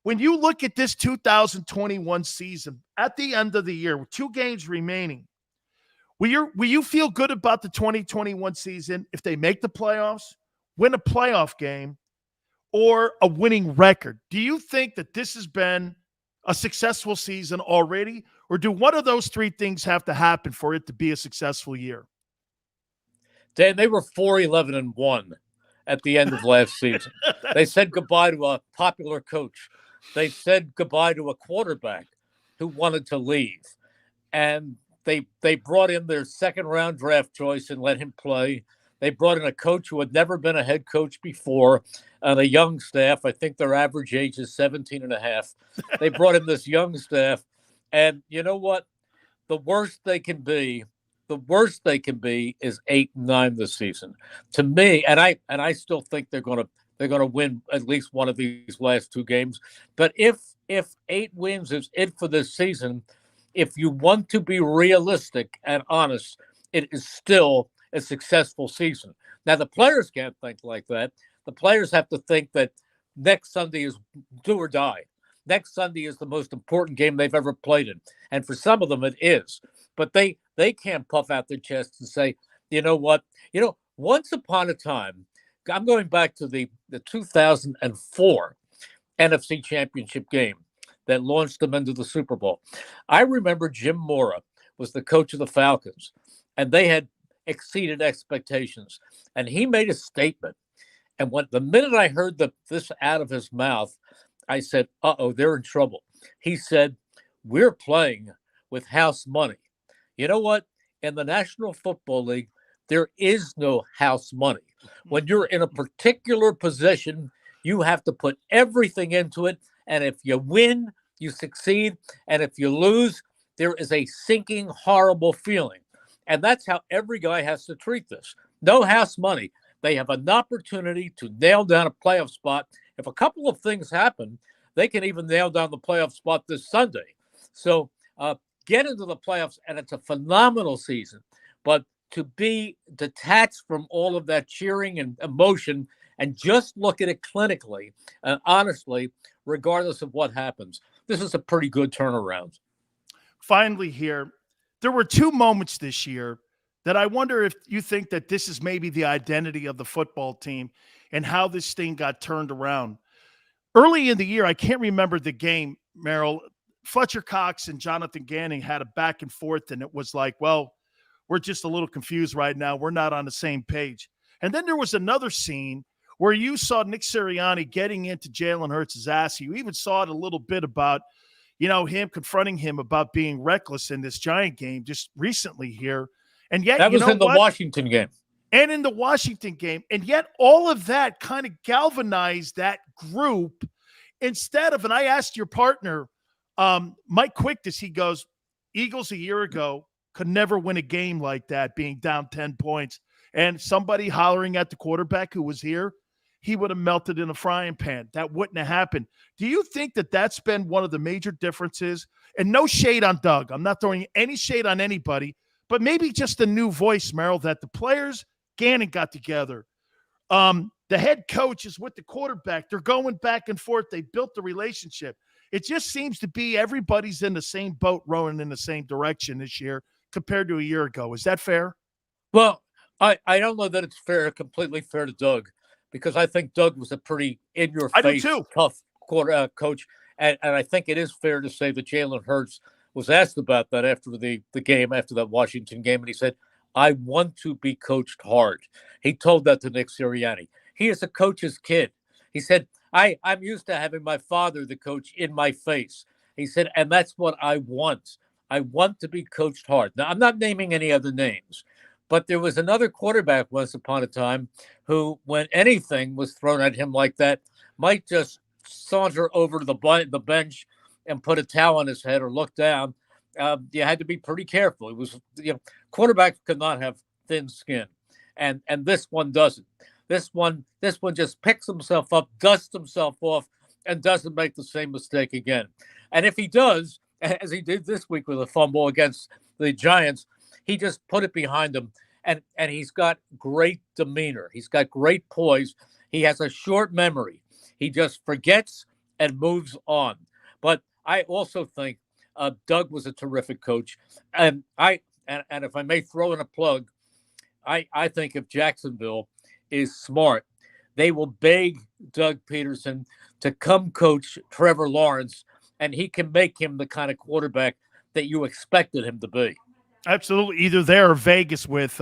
When you look at this 2021 season, at the end of the year, with 2 games remaining, will you feel good about the 2021 season if they make the playoffs, win a playoff game, or a winning record? Do you think that this has been a successful season already, or do one of those 3 things have to happen for it to be a successful year? Dan, they were 4-11-1 at the end of last season. They said goodbye to a popular coach. They said goodbye to a quarterback who wanted to leave. And they brought in their 2nd-round draft choice and let him play. They brought in a coach who had never been a head coach before and a young staff. I think their average age is 17 and a half. They brought in this young staff. And you know what? The worst they can be is 8-9 this season. To me, and I still think they're going to win at least one of these last 2 games. But if 8 wins is it for this season, if you want to be realistic and honest, it is still a successful season. Now, the players can't think like that. The players have to think that next Sunday is do or die. Next Sunday is the most important game they've ever played in. And for some of them, it is. But they can't puff out their chest and say, you know what? Once upon a time, I'm going back to the 2004 NFC Championship game that launched them into the Super Bowl. I remember Jim Mora was the coach of the Falcons, and they had exceeded expectations. And he made a statement. And the minute I heard this out of his mouth, I said, uh-oh, they're in trouble. He said, we're playing with house money. You know what? In the National Football League, there is no house money. When you're in a particular position, you have to put everything into it. And if you win, you succeed. And if you lose, there is a sinking, horrible feeling. And that's how every guy has to treat this. No house money. They have an opportunity to nail down a playoff spot. If a couple of things happen, they can even nail down the playoff spot this Sunday. So get into the playoffs, and it's a phenomenal season. But to be detached from all of that cheering and emotion and just look at it clinically and honestly, regardless of what happens, this is a pretty good turnaround. Finally here, there were two moments this year that I wonder if you think that this is maybe the identity of the football team and how this thing got turned around. Early in the year, I can't remember the game, Merrill. Fletcher Cox and Jonathan Gannon had a back and forth, and it was like, well, we're just a little confused right now. We're not on the same page. And then there was another scene where you saw Nick Sirianni getting into Jalen Hurts' ass. You even saw it a little bit about, him confronting him about being reckless in this Giant game just recently here. And yet, that was in the Washington game. And in the Washington game. And yet all of that kind of galvanized that group instead of, and I asked your partner, Mike Quickness, he goes, Eagles a year ago could never win a game like that, being down 10 points. And somebody hollering at the quarterback who was here, he would have melted in a frying pan. That wouldn't have happened. Do you think that that's been one of the major differences? And no shade on Doug. I'm not throwing any shade on anybody, but maybe just a new voice, Merrill, that the players, Gannon got together. The head coach is with the quarterback. They're going back and forth. They built the relationship. It just seems to be everybody's in the same boat rowing in the same direction this year compared to a year ago. Is that fair? Well, I don't know that it's completely fair to Doug, because I think Doug was a pretty in-your-face, tough coach. And I think it is fair to say that Jalen Hurts was asked about that after the game, after that Washington game, and he said, I want to be coached hard. He told that to Nick Sirianni. He is a coach's kid. He said, I'm used to having my father, the coach, in my face. He said, and that's what I want. I want to be coached hard. Now, I'm not naming any other names, but there was another quarterback once upon a time who, when anything was thrown at him like that, might just saunter over to the bench and put a towel on his head or look down. You had to be pretty careful. It was, quarterbacks could not have thin skin, and this one doesn't. This one just picks himself up, dusts himself off, and doesn't make the same mistake again. And if he does, as he did this week with a fumble against the Giants, he just put it behind him, and he's got great demeanor. He's got great poise. He has a short memory. He just forgets and moves on. But I also think Doug was a terrific coach, and if I may throw in a plug, I think if Jacksonville is smart, they will beg Doug Peterson to come coach Trevor Lawrence, and he can make him the kind of quarterback that you expected him to be. Absolutely. Either there or Vegas with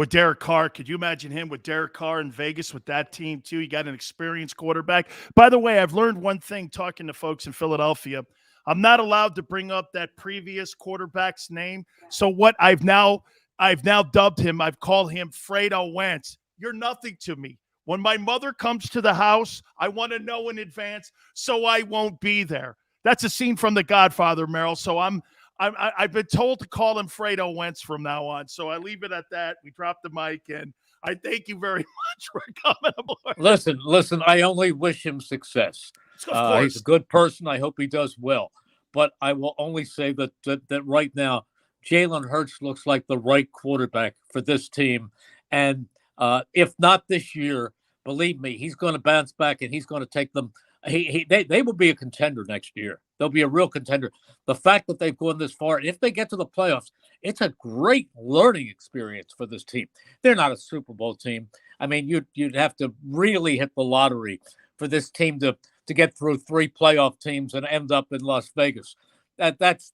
Derek Carr. Could you imagine him with Derek Carr in Vegas with that team too? You got an experienced quarterback. By the way, I've learned one thing talking to folks in Philadelphia. I'm not allowed to bring up that previous quarterback's name. So what I've now dubbed him, I've called him Fredo Wentz. You're nothing to me. When my mother comes to the house, I want to know in advance so I won't be there. That's a scene from The Godfather, Merrill. So I've been told to call him Fredo Wentz from now on. So I leave it at that. We drop the mic, and I thank you very much for coming aboard. Listen, I only wish him success. He's a good person. I hope he does well. But I will only say that right now, Jalen Hurts looks like the right quarterback for this team. And if not this year, believe me, he's going to bounce back, and he's going to take them They will be a contender next year. They'll be a real contender. The fact that they've gone this far, and if they get to the playoffs, it's a great learning experience for this team. They're not a Super Bowl team. I mean, you'd have to really hit the lottery for this team to get through 3 playoff teams and end up in Las Vegas. That's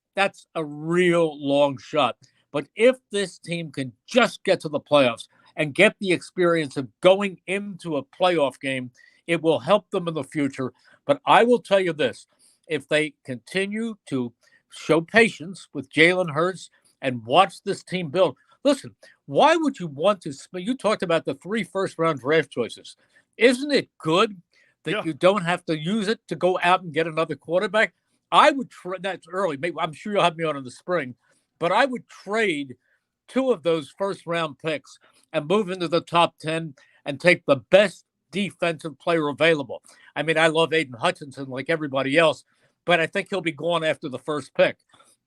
a real long shot. But if this team can just get to the playoffs and get the experience of going into a playoff game, it will help them in the future. But I will tell you this, if they continue to show patience with Jalen Hurts and watch this team build, listen, why would you want to – you talked about the 3 first-round draft choices. Isn't it good that you don't have to use it to go out and get another quarterback? I would – that's early. Maybe, I'm sure you'll have me on in the spring. But I would trade 2 of those first-round picks and move into the top 10 and take the best defensive player available. I mean, I love Aiden Hutchinson like everybody else, but I think he'll be gone after the first pick.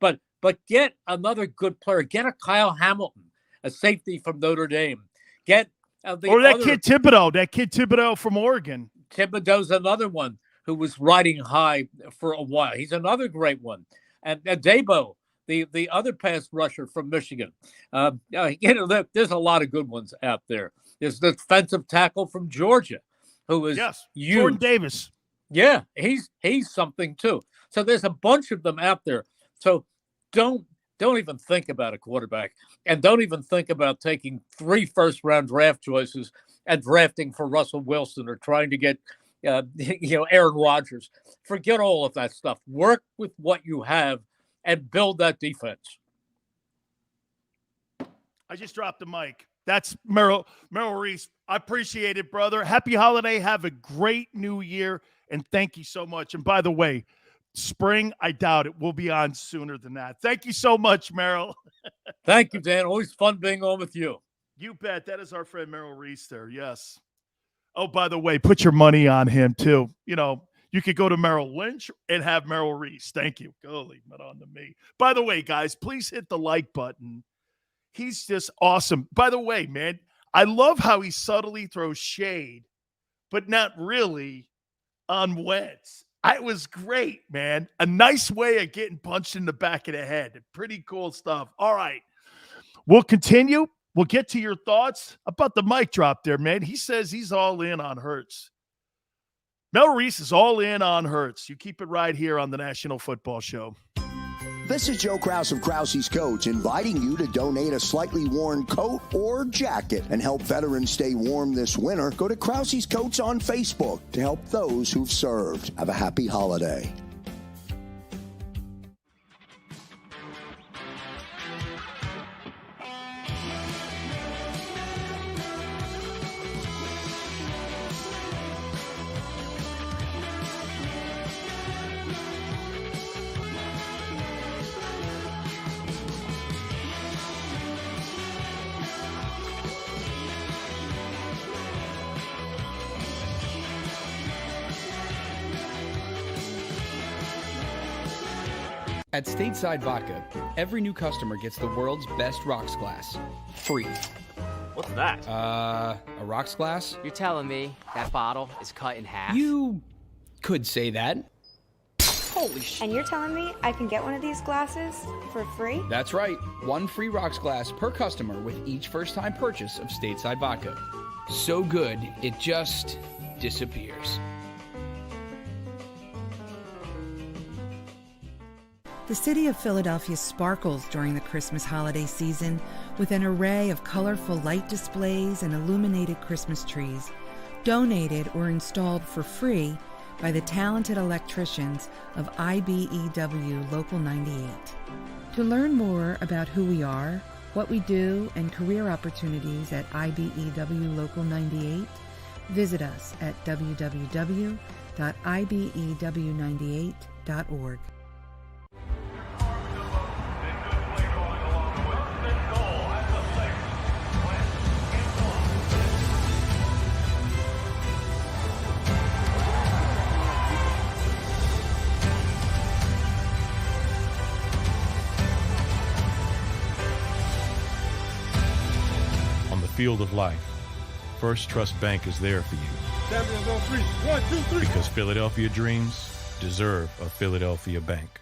But get another good player. Get a Kyle Hamilton, a safety from Notre Dame. Get kid Thibodeau, that kid Thibodeau from Oregon. Thibodeau's another one who was riding high for a while. He's another great one. And Debo, the other pass rusher from Michigan. There's a lot of good ones out there. There's the defensive tackle from Georgia, who is huge. Jordan Davis. Yeah, he's something too. So there's a bunch of them out there. So don't even think about a quarterback, and don't even think about taking 3 first-round draft choices and drafting for Russell Wilson or trying to get Aaron Rodgers. Forget all of that stuff. Work with what you have and build that defense. I just dropped the mic. That's Merrill Reese. I appreciate it, brother. Happy holiday. Have a great new year. And thank you so much. And by the way, spring, I doubt it. We'll be on sooner than that. Thank you so much, Merrill. Thank you, Dan. Always fun being on with you. You bet. That is our friend Merrill Reese there. Yes. Oh, by the way, put your money on him too. You could go to Merrill Lynch and have Merrill Reese. Thank you. Go leave it on to me. By the way, guys, please hit the like button. He's just awesome. By the way, man, I love how he subtly throws shade, but not really on Wentz. It was great, man. A nice way of getting punched in the back of the head. Pretty cool stuff. All right. We'll continue. We'll get to your thoughts about the mic drop there, man. He says he's all in on Hurts. Mel Reese is all in on Hurts. You keep it right here on the National Football Show. This is Joe Krause of Krause's Coats, inviting you to donate a slightly worn coat or jacket and help veterans stay warm this winter. Go to Krause's Coats on Facebook to help those who've served. Have a happy holiday. At Stateside Vodka, every new customer gets the world's best rocks glass, free. What's that? A rocks glass? You're telling me that bottle is cut in half? You could say that. Holy shit. And you're telling me I can get one of these glasses for free? That's right. 1 free rocks glass per customer with each first-time purchase of Stateside Vodka. So good, it just disappears. The city of Philadelphia sparkles during the Christmas holiday season with an array of colorful light displays and illuminated Christmas trees, donated or installed for free by the talented electricians of IBEW Local 98. To learn more about who we are, what we do, and career opportunities at IBEW Local 98, visit us at www.ibew98.org. Field of life, First Trust Bank is there for you. Champions on three. 1, 2, 3. Because Philadelphia dreams deserve a Philadelphia bank.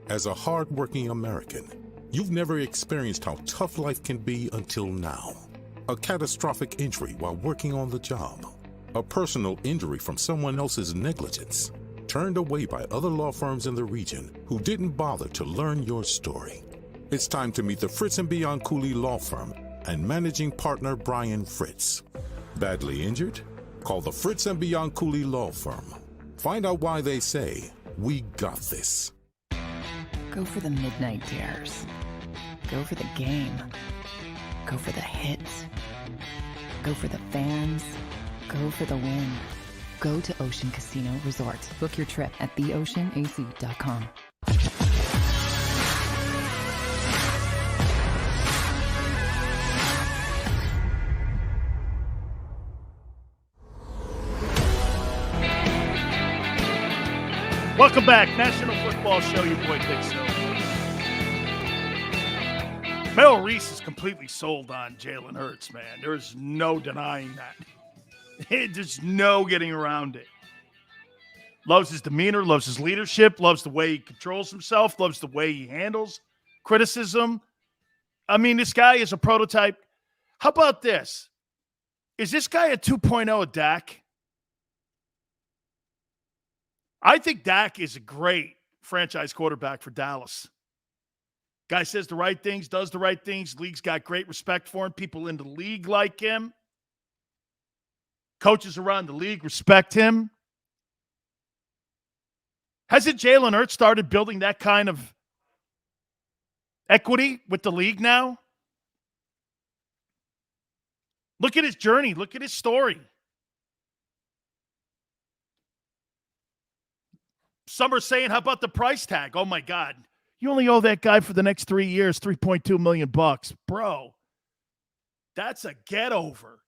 As a hardworking American, you've never experienced how tough life can be until now. A catastrophic injury while working on the job. A personal injury from someone else's negligence. Turned away by other law firms in the region who didn't bother to learn your story. It's time to meet the Fritz & Bianculli Law Firm and managing partner Brian Fritz. Badly injured? Call the Fritz & Bianculli Law Firm. Find out why they say, "We got this." Go for the midnight dares. Go for the game. Go for the hits. Go for the fans. Go for the win. Go to Ocean Casino Resort. Book your trip at theoceanac.com. Welcome back. National Football Show, your boy Big Silver. Merrill Reese is completely sold on Jalen Hurts, man. There's no denying that. There's no getting around it. Loves his demeanor, loves his leadership, loves the way he controls himself, loves the way he handles criticism. I mean, this guy is a prototype. How about this? Is this guy a 2.0 at Dak? I think Dak is a great franchise quarterback for Dallas. Guy says the right things, does the right things. League's got great respect for him. People in the league like him. Coaches around the league respect him. Hasn't Jalen Hurts started building that kind of equity with the league now? Look at his journey. Look at his story. Some are saying, how about the price tag? Oh, my God. You only owe that guy for the next 3 years, $3.2 million. Bro, that's a get over.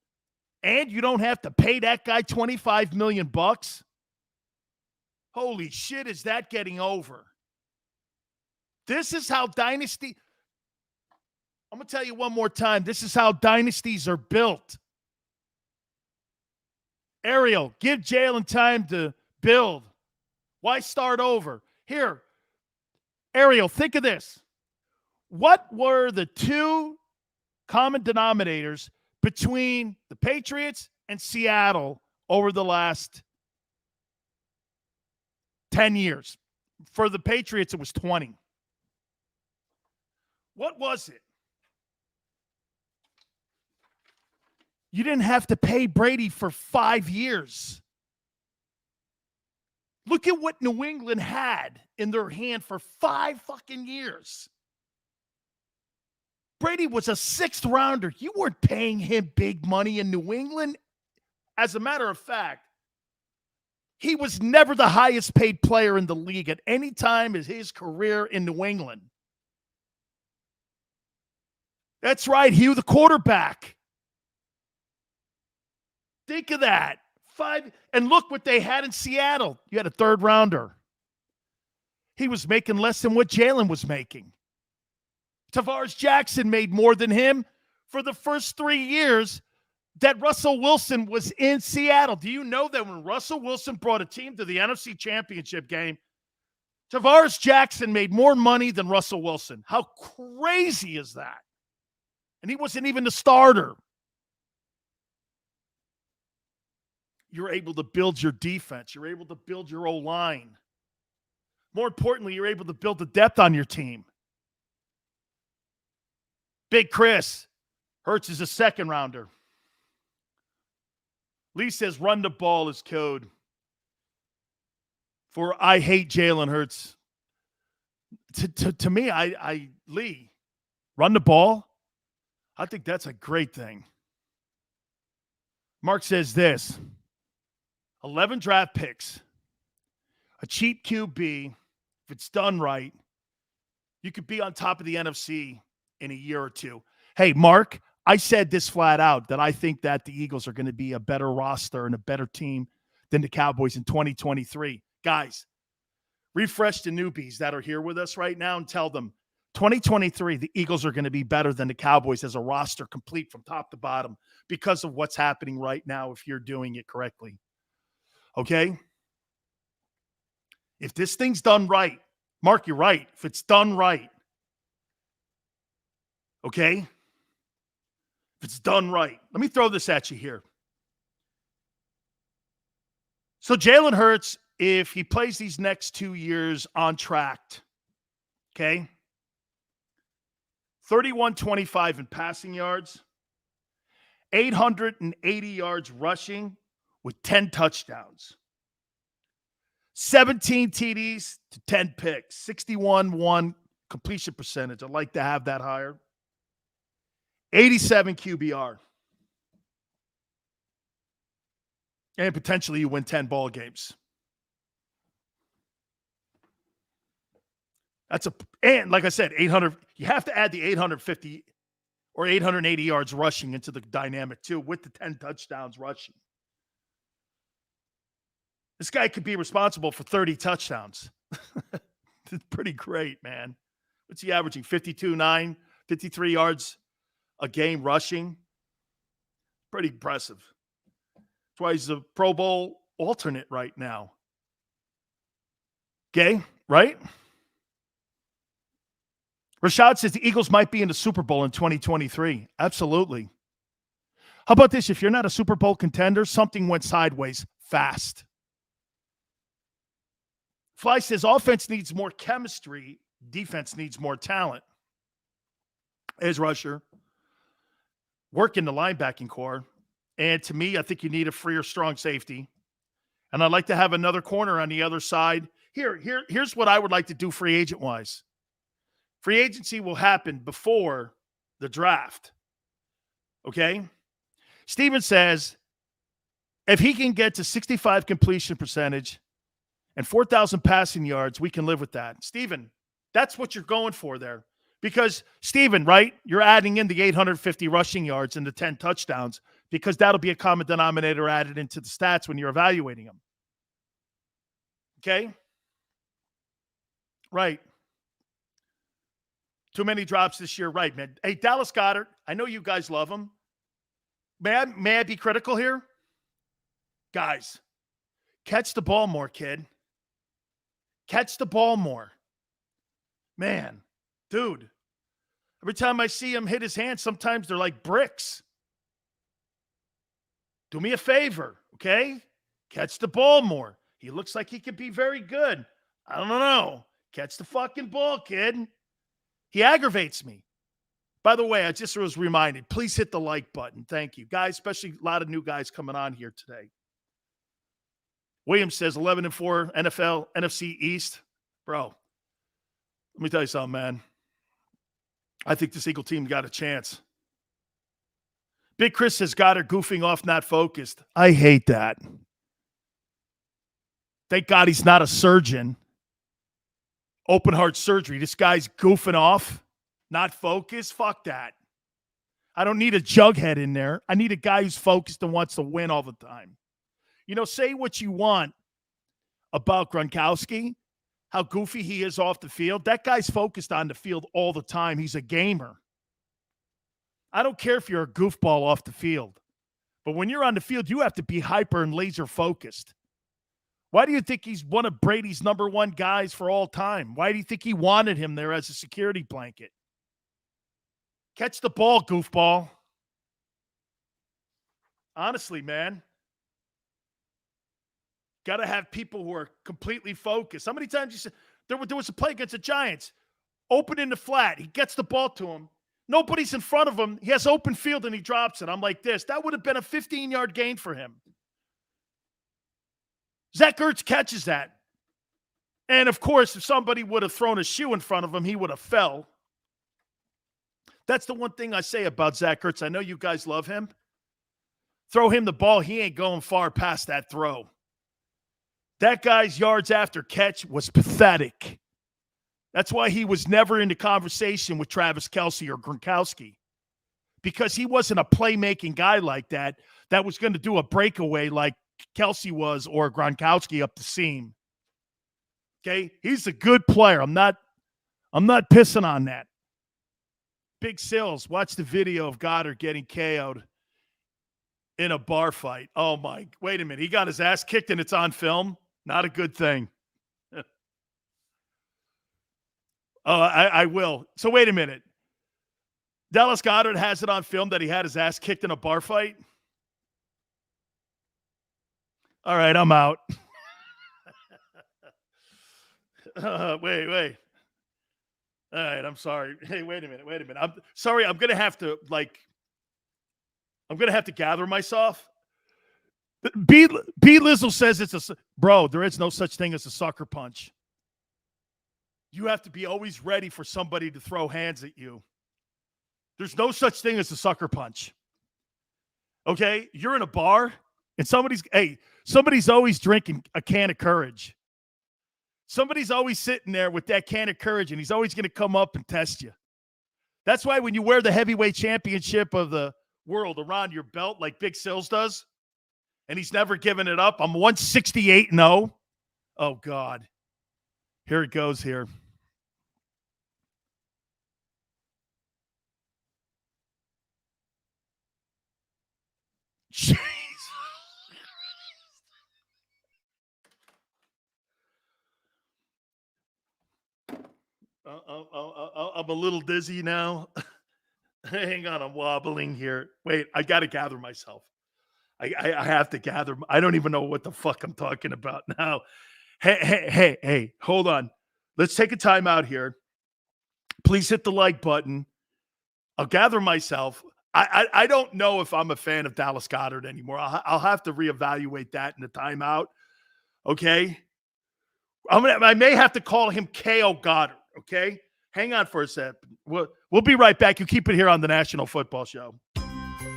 And you don't have to pay that guy $25 million. Holy shit, is that getting over? This is how dynasty. I'm going to tell you one more time. This is how dynasties are built. Ariel, give Jalen time to build. Why start over? Here, Ariel, think of this. What were the two common denominators between the Patriots and Seattle over the last 10 years? For the Patriots, it was 20. What was it? You didn't have to pay Brady for 5 years. Look at what New England had in their hand for 5 fucking years. Brady was a 6th rounder. You weren't paying him big money in New England. As a matter of fact, he was never the highest paid player in the league at any time in his career in New England. That's right, he was the quarterback. Think of that. 5, and look what they had in Seattle. You had a 3rd rounder. He was making less than what Jalen was making. Tavares Jackson made more than him for the first 3 years that Russell Wilson was in Seattle. Do you know that when Russell Wilson brought a team to the NFC Championship game, Tavares Jackson made more money than Russell Wilson? How crazy is that? And he wasn't even the starter. You're able to build your defense. You're able to build your O-line. More importantly, you're able to build the depth on your team. Big Chris, Hurts is a 2nd rounder. Lee says run the ball is code for I hate Jalen Hurts. To me, Lee, run the ball. I think that's a great thing. Mark says this. 11 draft picks, a cheap QB, if it's done right, you could be on top of the NFC in a year or two. Hey, Mark, I said this flat out, that I think that the Eagles are going to be a better roster and a better team than the Cowboys in 2023. Guys, refresh the newbies that are here with us right now and tell them 2023, the Eagles are going to be better than the Cowboys as a roster complete from top to bottom because of what's happening right now if you're doing it correctly. Okay? If this thing's done right, Mark, you're right. If it's done right, okay? If it's done right. Let me throw this at you here. So Jalen Hurts, if he plays these next 2 years on track, okay? 31-25 in passing yards, 880 yards rushing with 10 touchdowns, 17 TDs to 10 picks, 61-1 completion percentage. I'd like to have that higher. 87 QBR. And potentially you win 10 ball games. And like I said, 800, you have to add the 850 or 880 yards rushing into the dynamic too with the 10 touchdowns rushing. This guy could be responsible for 30 touchdowns. It's pretty great, man. What's he averaging? 52-9, 53 yards a game rushing. Pretty impressive. That's why he's a Pro Bowl alternate right now. Okay, right? Rashad says the Eagles might be in the Super Bowl in 2023. Absolutely. How about this? If you're not a Super Bowl contender, something went sideways fast. Fly says offense needs more chemistry. Defense needs more talent. As rusher. Work in the linebacking core. And to me, I think you need a freer, strong safety. And I'd like to have another corner on the other side. Here's what I would like to do free agent-wise. Free agency will happen before the draft. Okay? Steven says, if he can get to 65 completion percentage and 4,000 passing yards, we can live with that. Steven, that's what you're going for there. Because, Steven, right, you're adding in the 850 rushing yards and the 10 touchdowns because that'll be a common denominator added into the stats when you're evaluating them. Okay? Right. Too many drops this year. Right, man. Hey, Dallas Goedert, I know you guys love him. May I be critical here? Guys, catch the ball more, kid. Catch the ball more. Man, dude. Every time I see him hit his hands, sometimes they're like bricks. Do me a favor, okay? Catch the ball more. He looks like he could be very good. I don't know. Catch the fucking ball, kid. He aggravates me. By the way, I just was reminded, please hit the like button. Thank you. Guys, especially a lot of new guys coming on here today. Williams says 11-4 NFL, NFC East. Bro, let me tell you something, man. I think this Eagle team got a chance. Big Chris says Goddard goofing off, not focused. I hate that. Thank God he's not a surgeon. Open heart surgery. This guy's goofing off, not focused. Fuck that. I don't need a jughead in there. I need a guy who's focused and wants to win all the time. You know, say what you want about Gronkowski, how goofy he is off the field. That guy's focused on the field all the time. He's a gamer. I don't care if you're a goofball off the field. But when you're on the field, you have to be hyper and laser focused. Why do you think he's one of Brady's number one guys for all time? Why do you think he wanted him there as a security blanket? Catch the ball, goofball. Honestly, man. Got to have people who are completely focused. How many times you said there was a play against the Giants? Open in the flat. He gets the ball to him. Nobody's in front of him. He has open field and he drops it. I'm like this. That would have been a 15-yard gain for him. Zach Ertz catches that. And, of course, if somebody would have thrown a shoe in front of him, he would have fell. That's the one thing I say about Zach Ertz. I know you guys love him. Throw him the ball. He ain't going far past that throw. That guy's yards after catch was pathetic. That's why he was never in the conversation with Travis Kelce or Gronkowski. Because he wasn't a playmaking guy like that was going to do a breakaway like Kelce was or Gronkowski up the seam. Okay? He's a good player. I'm not I'm not pissing on that. Big Sills, watch the video of Goddard getting KO'd in a bar fight. Oh, my. Wait a minute. He got his ass kicked and it's on film? Not a good thing. I will. So wait a minute. Dallas Goedert has it on film that he had his ass kicked in a bar fight? All right, I'm out. Wait. All right, I'm sorry. Hey, wait a minute. I'm sorry. I'm going to have to gather myself. B. Lizzle says bro, there is no such thing as a sucker punch. You have to be always ready for somebody to throw hands at you. There's no such thing as a sucker punch. Okay? You're in a bar and somebody's always drinking a can of Courage. Somebody's always sitting there with that can of Courage and he's always going to come up and test you. That's why when you wear the heavyweight championship of the world around your belt like Big Sills does, and he's never given it up. I'm 168-0. Oh, God. Here it goes here. Jeez. I'm a little dizzy now. Hang on, I'm wobbling here. Wait, I got to gather myself. I have to gather. I don't even know what the fuck I'm talking about now. Hey, hold on. Let's take a time out here. Please hit the like button. I'll gather myself. I don't know if I'm a fan of Dallas Goedert anymore. I'll have to reevaluate that in the timeout. Okay? I may have to call him K.O. Goddard. Okay? Hang on for a sec. We'll be right back. You keep it here on the National Football Show.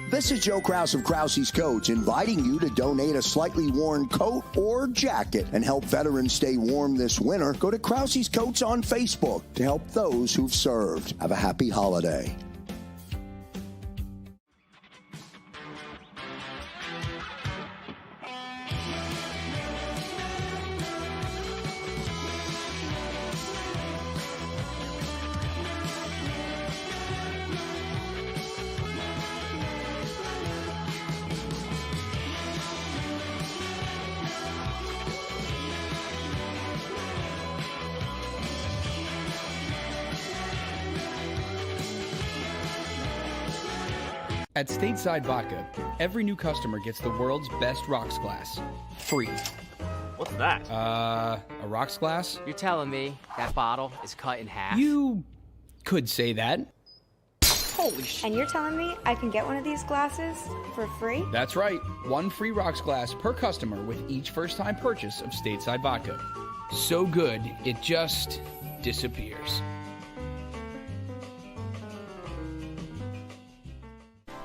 This is Joe Krause of Krause's Coats, inviting you to donate a slightly worn coat or jacket and help veterans stay warm this winter. Go to Krause's Coats on Facebook to help those who've served. Have a happy holiday. At Stateside Vodka, every new customer gets the world's best rocks glass, free. What's that? A rocks glass? You're telling me that bottle is cut in half? You could say that. Holy shit. And you're telling me I can get one of these glasses for free? That's right. One free rocks glass per customer with each first-time purchase of Stateside Vodka. So good, it just disappears.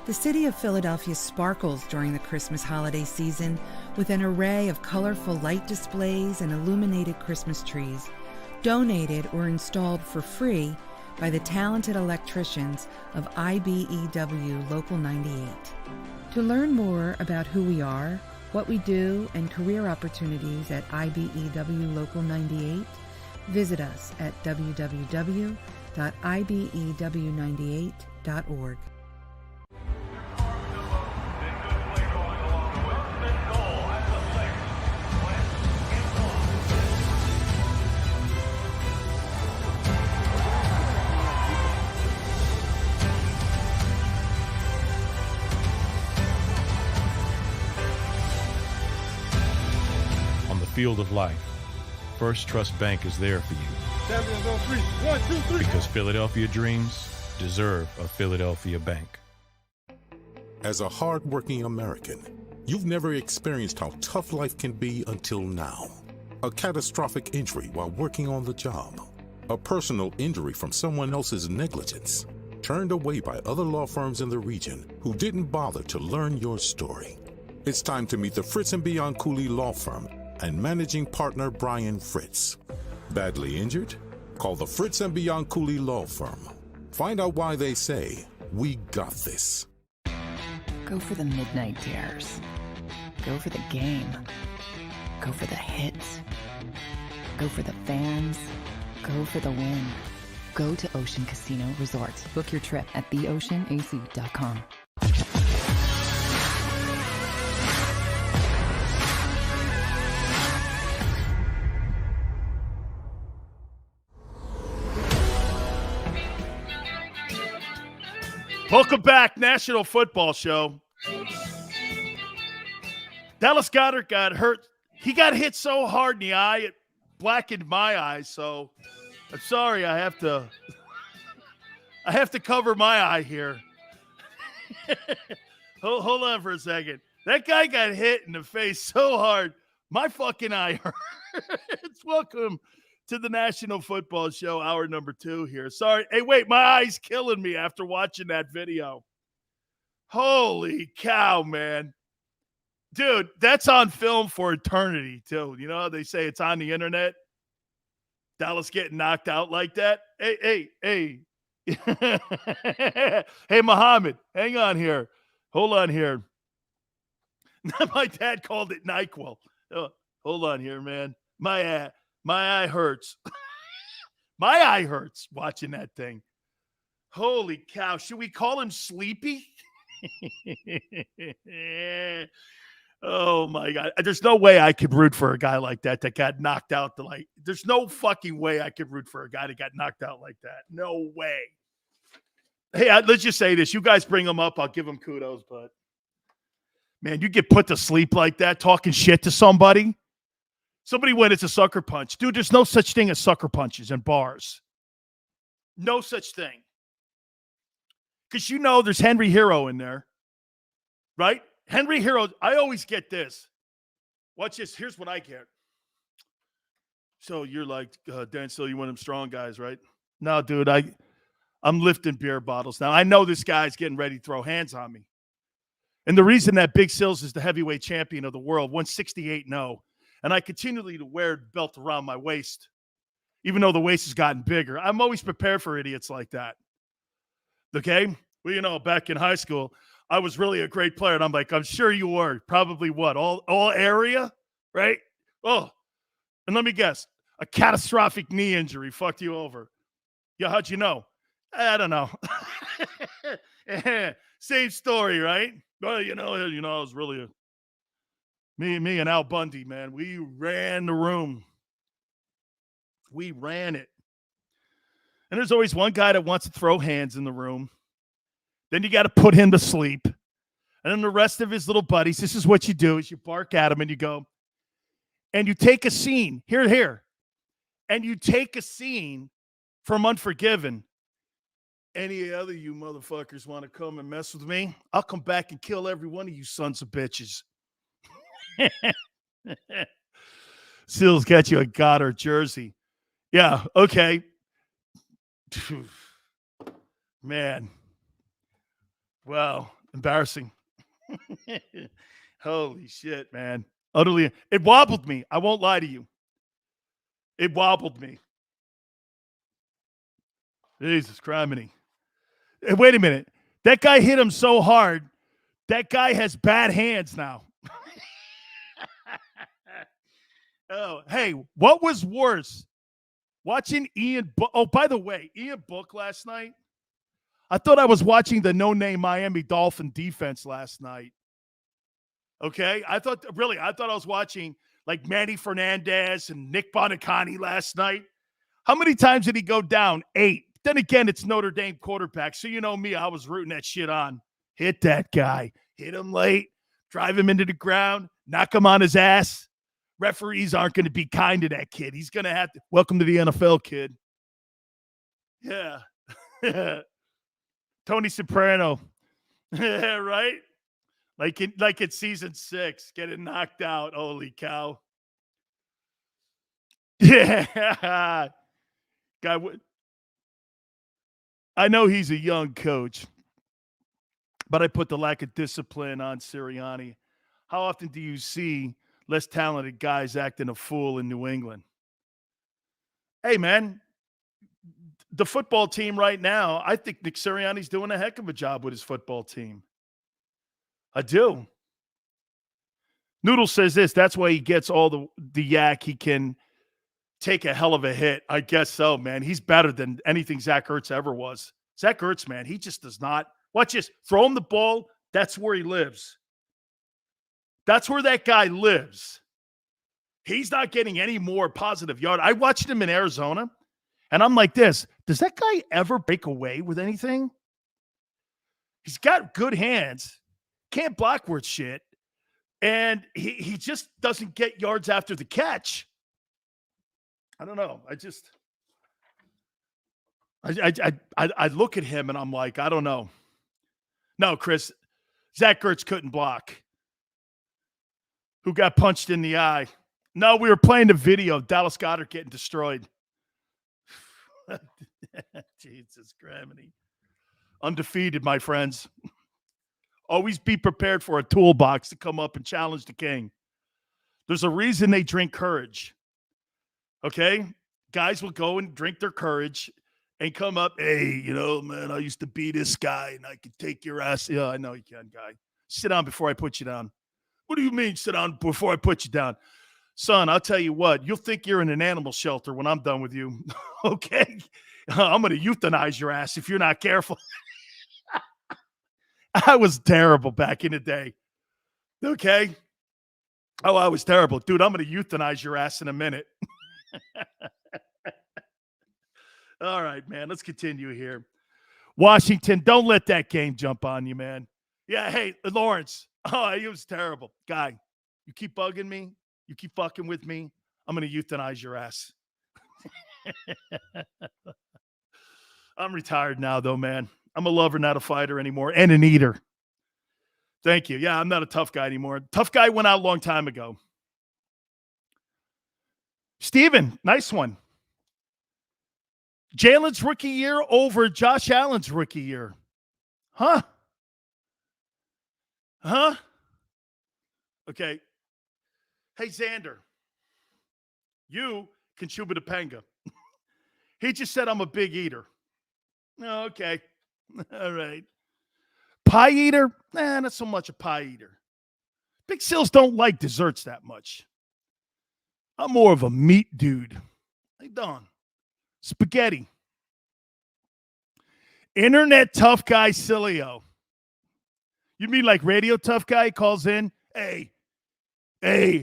The city of Philadelphia sparkles during the Christmas holiday season with an array of colorful light displays and illuminated Christmas trees, donated or installed for free by the talented electricians of IBEW Local 98. To learn more about who we are, what we do, and career opportunities at IBEW Local 98, visit us at www.ibew98.org. Field of life, First Trust Bank is there for you. Champions on three. 1, 2, 3. Because Philadelphia dreams deserve a Philadelphia bank. As a hard-working American, you've never experienced how tough life can be until now. A catastrophic injury while working on the job. A personal injury from someone else's negligence. Turned away by other law firms in the region who didn't bother to learn your story. It's time to meet the Fritz & Beyond Cooley Law Firm and managing partner Brian Fritz. Badly injured? Call the Fritz & Beyond Cooley Law Firm. Find out why they say, we got this. Go for the midnight dares. Go for the game. Go for the hits. Go for the fans. Go for the win. go to Ocean Casino Resort. Book your trip at theoceanac.com. Welcome back, National Football Show. Dallas Goedert got hurt. He got hit so hard in the eye, it blackened my eyes. So I'm sorry, I have to cover my eye here. Hold on for a second. That guy got hit in the face so hard, my fucking eye hurts. Welcome to the National Football Show, hour number 2 here. Sorry. Hey, wait, my eye's killing me after watching that video. Holy cow, man. Dude, that's on film for eternity, too. You know how they say it's on the internet? Dallas getting knocked out like that? Hey. Hey, Muhammad, hang on here. Hold on here. My dad called it NyQuil. Oh, hold on here, man. My eye hurts. My eye hurts watching that thing. Holy cow. Should we call him Sleepy? Oh, my God. There's no way I could root for a guy like that got knocked out. There's no fucking way I could root for a guy that got knocked out like that. No way. Hey, let's just say this. You guys bring him up. I'll give him kudos. But, man, you get put to sleep like that, talking shit to somebody. Somebody went, it's a sucker punch. Dude, there's no such thing as sucker punches in bars. No such thing. Because you know there's Henry Hero in there. Right? Henry Hero, I always get this. Watch this. Here's what I get. So you're like, Dan Sileo, you one of them strong guys, right? No, dude, I'm lifting beer bottles now. I know this guy's getting ready to throw hands on me. And the reason that Big Sills is the heavyweight champion of the world, 168-0, and I continually to wear the belt around my waist, even though the waist has gotten bigger. I'm always prepared for idiots like that. Okay? Well, you know, back in high school, I was really a great player. And I'm like, I'm sure you were. Probably what? All area? Right? Oh, and let me guess. A catastrophic knee injury fucked you over. Yeah, how'd you know? I don't know. Same story, right? Well, you know, I was really me and Al Bundy, man. We ran the room. We ran it. And there's always one guy that wants to throw hands in the room. Then you got to put him to sleep. And then the rest of his little buddies, this is what you do, is you bark at him and you go, and you take a scene, here. And you take a scene from Unforgiven. Any other you motherfuckers want to come and mess with me? I'll come back and kill every one of you sons of bitches. Seals got you a Goddard jersey. Yeah, okay. Man. Wow, embarrassing. Holy shit, man. Utterly. It wobbled me. I won't lie to you. It wobbled me. Jesus criminy. Hey, wait a minute. That guy hit him so hard, that guy has bad hands now. Oh, hey, what was worse? Watching Ian Book. Oh, by the way, Ian Book last night. I thought I was watching the no-name Miami Dolphin defense last night. Okay? I thought I was watching like Manny Fernandez and Nick Bonicani last night. How many times did he go down? 8. Then again, it's Notre Dame quarterback. So you know me, I was rooting that shit on. Hit that guy. Hit him late. Drive him into the ground. Knock him on his ass. Referees aren't going to be kind to that kid. He's going to have to. Welcome to the NFL, kid. Yeah. Tony Soprano. Right? Like it's season 6. Getting knocked out. Holy cow. Yeah. Guy, I know he's a young coach, but I put the lack of discipline on Sirianni. How often do you see less talented guys acting a fool in New England? Hey, man, the football team right now, I think Nick Sirianni's doing a heck of a job with his football team. I do. Noodle says this, that's why he gets all the yak he can take a hell of a hit. I guess so, man. He's better than anything Zach Ertz ever was. Zach Ertz, man, he just does not. Watch this. Throw him the ball. That's where he lives. That's where that guy lives. He's not getting any more positive yard. I watched him in Arizona, and I'm like this. Does that guy ever break away with anything? He's got good hands. Can't block worth shit. And he just doesn't get yards after the catch. I don't know. I look at him and I'm like, I don't know. No, Chris, Zach Ertz couldn't block. Who got punched in the eye? No, we were playing the video of Dallas Goedert getting destroyed. Jesus Grammy. Undefeated, my friends. Always be prepared for a toolbox to come up and challenge the king. There's a reason they drink courage. Okay? Guys will go and drink their courage and come up, hey, you know, man, I used to be this guy and I could take your ass. Yeah, I know you can, guy. Sit down before I put you down. What do you mean sit down before I put you down? Son, I'll tell you what, you'll think you're in an animal shelter when I'm done with you. Okay? I'm going to euthanize your ass if you're not careful. I was terrible back in the day. Okay? Oh, I was terrible. Dude, I'm going to euthanize your ass in a minute. All right, man. Let's continue here. Washington, don't let that game jump on you, man. Yeah, hey, Lawrence. Oh, he was terrible. Guy, you keep bugging me. You keep fucking with me. I'm going to euthanize your ass. I'm retired now, though, man. I'm a lover, not a fighter anymore, and an eater. Thank you. Yeah, I'm not a tough guy anymore. Tough guy went out a long time ago. Steven, nice one. Jalen's rookie year over Josh Allen's rookie year. Huh? Okay. Hey, Xander, you can Chuba Topanga. He just said I'm a big eater. Oh, okay. All right. Pie eater? Nah, not so much a pie eater. Big Sills don't like desserts that much. I'm more of a meat dude. Hey, Don. Spaghetti. Internet tough guy Sileo. You mean like radio tough guy calls in? Hey,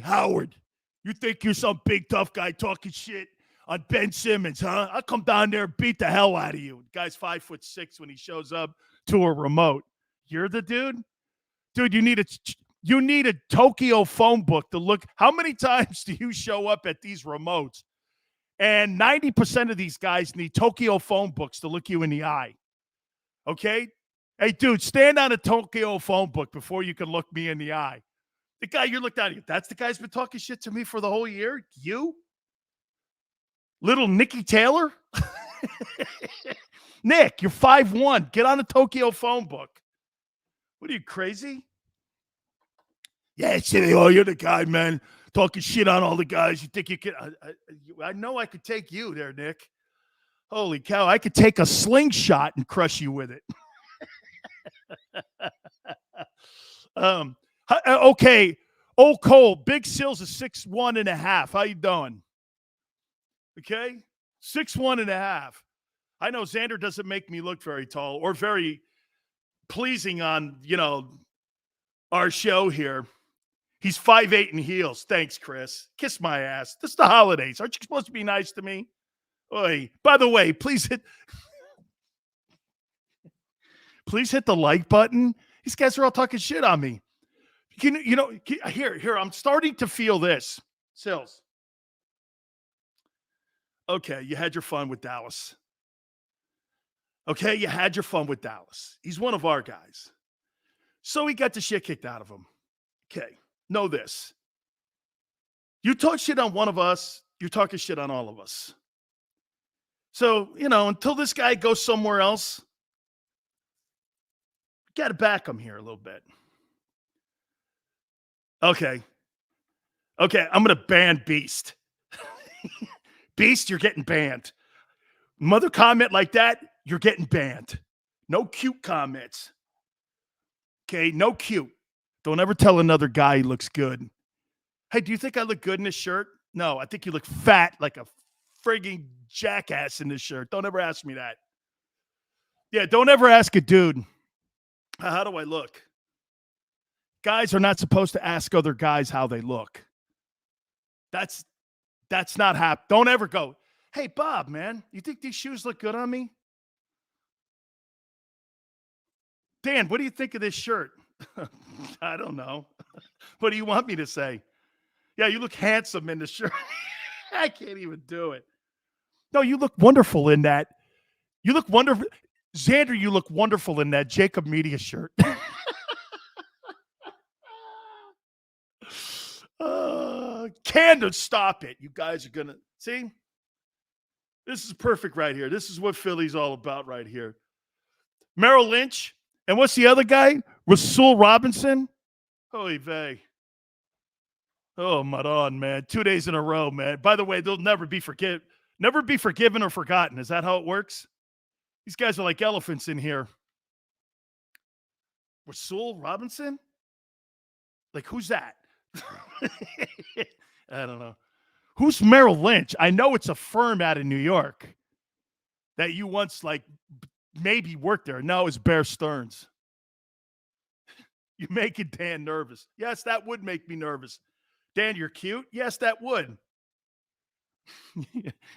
Howard, you think you're some big tough guy talking shit on Ben Simmons, huh? I'll come down there and beat the hell out of you. The guy's 5'6" when he shows up to a remote. You're the dude? Dude, you need a Tokyo phone book to look. How many times do you show up at these remotes? And 90% of these guys need Tokyo phone books to look you in the eye. Okay? Hey, dude, stand on a Tokyo phone book before you can look me in the eye. The guy you looked at, that's the guy's been talking shit to me for the whole year? You? Little Nicky Taylor? Nick, you're 5'1". Get on a Tokyo phone book. What are you, crazy? Yeah, you're the guy, man. Talking shit on all the guys. You think you can? I know I could take you there, Nick. Holy cow. I could take a slingshot and crush you with it. Okay. Oh, Cole, Big Sills is 6'1.5". How you doing? Okay. 6'1.5". I know Xander doesn't make me look very tall or very pleasing on, our show here. He's 5'8" in heels. Thanks, Chris. Kiss my ass. This is the holidays. Aren't you supposed to be nice to me? Oy. By the way, please hit the like button. These guys are all talking shit on me. Here, I'm starting to feel this. Sills. Okay, you had your fun with Dallas. Okay, you had your fun with Dallas. He's one of our guys. So he got the shit kicked out of him. Okay, know this. You talk shit on one of us, you're talking shit on all of us. So, until this guy goes somewhere else, got to back him here a little bit. Okay, I'm going to ban Beast. Beast, you're getting banned. Mother comment like that, you're getting banned. No cute comments. Okay, no cute. Don't ever tell another guy he looks good. Hey, do you think I look good in this shirt? No, I think you look fat like a frigging jackass in this shirt. Don't ever ask me that. Yeah, don't ever ask a dude, how do I look? Guys are not supposed to ask other guys how they look. That's not happening. Don't ever go, hey, Bob, man, you think these shoes look good on me? Dan, what do you think of this shirt? I don't know. What do you want me to say? Yeah, you look handsome in the shirt. I can't even do it. No, you look wonderful in that. You look wonderful. Xander, you look wonderful in that JAKIB Media shirt. Candor, stop it. You guys are going to see. This is perfect right here. This is what Philly's all about right here. Merrill Lynch. And what's the other guy? Rasul Robinson. Holy vey. Oh, Maron, man. 2 days in a row, man. By the way, they'll never be forgiven or forgotten. Is that how it works? These guys are like elephants in here. Rasul Robinson? Like, who's that? I don't know. Who's Merrill Lynch? I know it's a firm out of New York that you once, like, maybe worked there. No, it's Bear Stearns. You're making Dan nervous. Yes, that would make me nervous. Dan, you're cute? Yes, that would.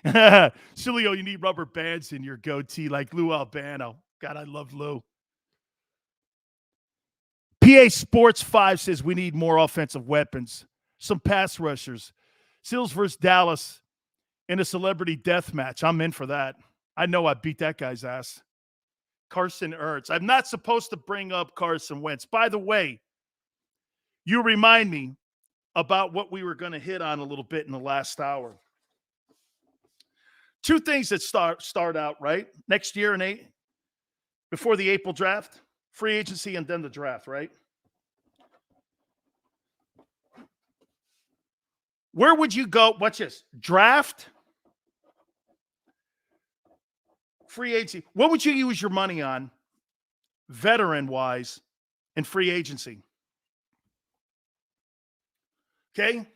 Sileo, you need rubber bands in your goatee like Lou Albano. God, I love Lou. PA Sports 5 says we need more offensive weapons, some pass rushers. Sills versus Dallas in a celebrity death match. I'm in for that. I know I beat that guy's ass. Carson Wentz. I'm not supposed to bring up Carson Wentz. By the way, you remind me about what we were going to hit on a little bit in the last hour. Two things that start out, right? Next year before the April draft, free agency and then the draft, right? Where would you go? Watch this. Draft, free agency. What would you use your money on, veteran-wise, in free agency? Okay?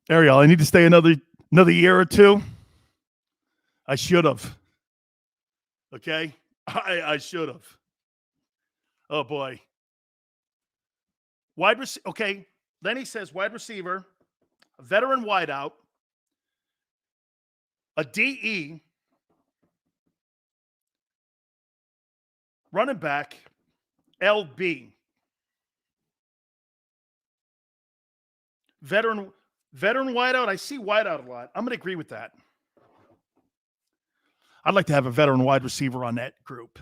Ariel, I need to stay another year or two. I should have. Okay? I should have. Oh, boy. Wide receiver. Okay. Then he says wide receiver, a veteran wideout, a DE, running back, LB. Veteran wideout. I see wideout a lot. I'm going to agree with that. I'd like to have a veteran wide receiver on that group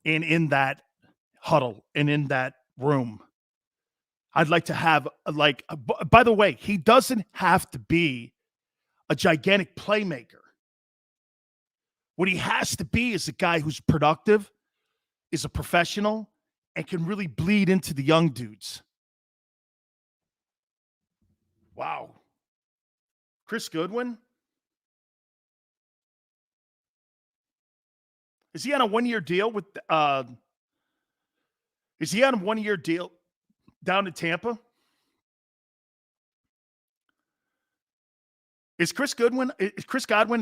and in that huddle and in that room. I'd like to have, by the way, he doesn't have to be a gigantic playmaker. What he has to be is a guy who's productive, is a professional, and can really bleed into the young dudes. Wow. Chris Goodwin? Is he on a one-year deal with is he on a one-year deal down in Tampa? Is Chris Godwin,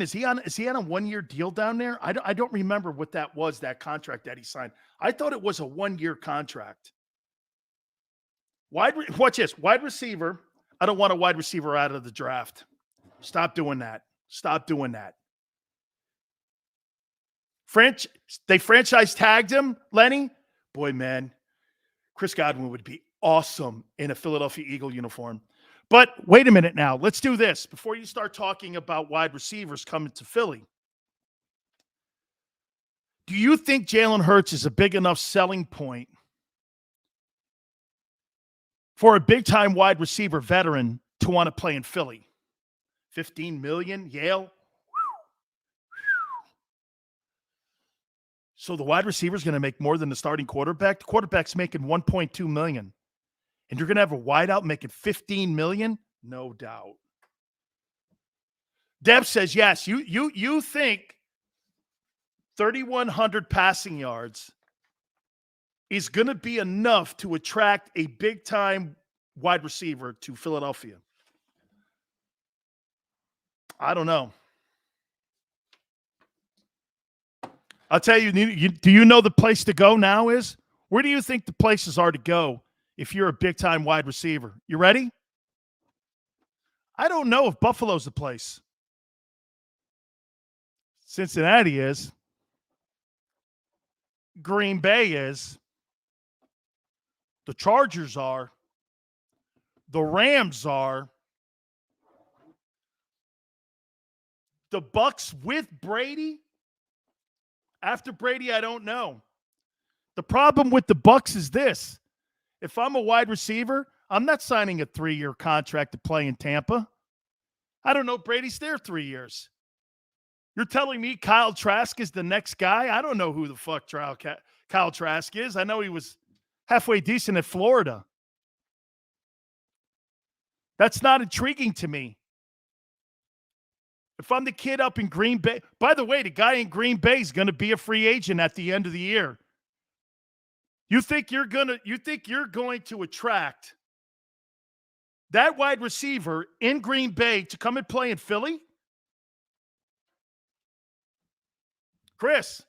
is he on a one-year deal down there? I don't remember what that was, that contract that he signed. I thought it was a one-year contract. Watch this. Wide receiver. I don't want a wide receiver out of the draft. Stop doing that. Stop doing that. They franchise tagged him, Lenny. Boy, man, Chris Godwin would be awesome in a Philadelphia Eagle uniform. But wait a minute now. Let's do this. Before you start talking about wide receivers coming to Philly, do you think Jalen Hurts is a big enough selling point for a big-time wide receiver veteran to want to play in Philly? $15 million, Yale. So the wide receiver is going to make more than the starting quarterback. The quarterback's making $1.2 million. And you're going to have a wideout making $15 million? No doubt. Deb says, yes, you think 3,100 passing yards is going to be enough to attract a big-time wide receiver to Philadelphia. I don't know. I'll tell you, do you know the place to go now is? Where do you think the places are to go if you're a big-time wide receiver? You ready? I don't know if Buffalo's the place. Cincinnati is. Green Bay is. The Chargers are. The Rams are. The Bucks with Brady? After Brady, I don't know. The problem with the Bucks is this. If I'm a wide receiver, I'm not signing a 3-year contract to play in Tampa. I don't know if Brady's there 3 years. You're telling me Kyle Trask is the next guy? I don't know who the fuck Kyle Trask is. I know he was halfway decent at Florida. That's not intriguing to me. If I'm the kid up in Green Bay, by the way, the guy in Green Bay is going to be a free agent at the end of the year. You think you're going to attract that wide receiver in Green Bay to come and play in Philly? Chris,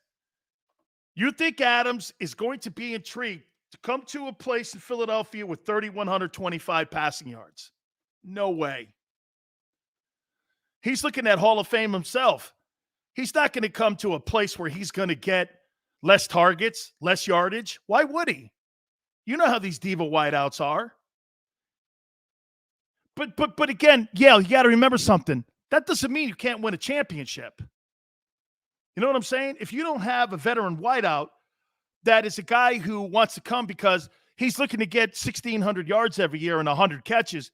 you think Adams is going to be intrigued to come to a place in Philadelphia with 3,125 passing yards? No way. He's looking at Hall of Fame himself. He's not going to come to a place where he's going to get less targets, less yardage. Why would he? You know how these diva wideouts are. But again, yeah, you got to remember something. That doesn't mean you can't win a championship. You know what I'm saying? If you don't have a veteran wideout that is a guy who wants to come because he's looking to get 1,600 yards every year and 100 catches,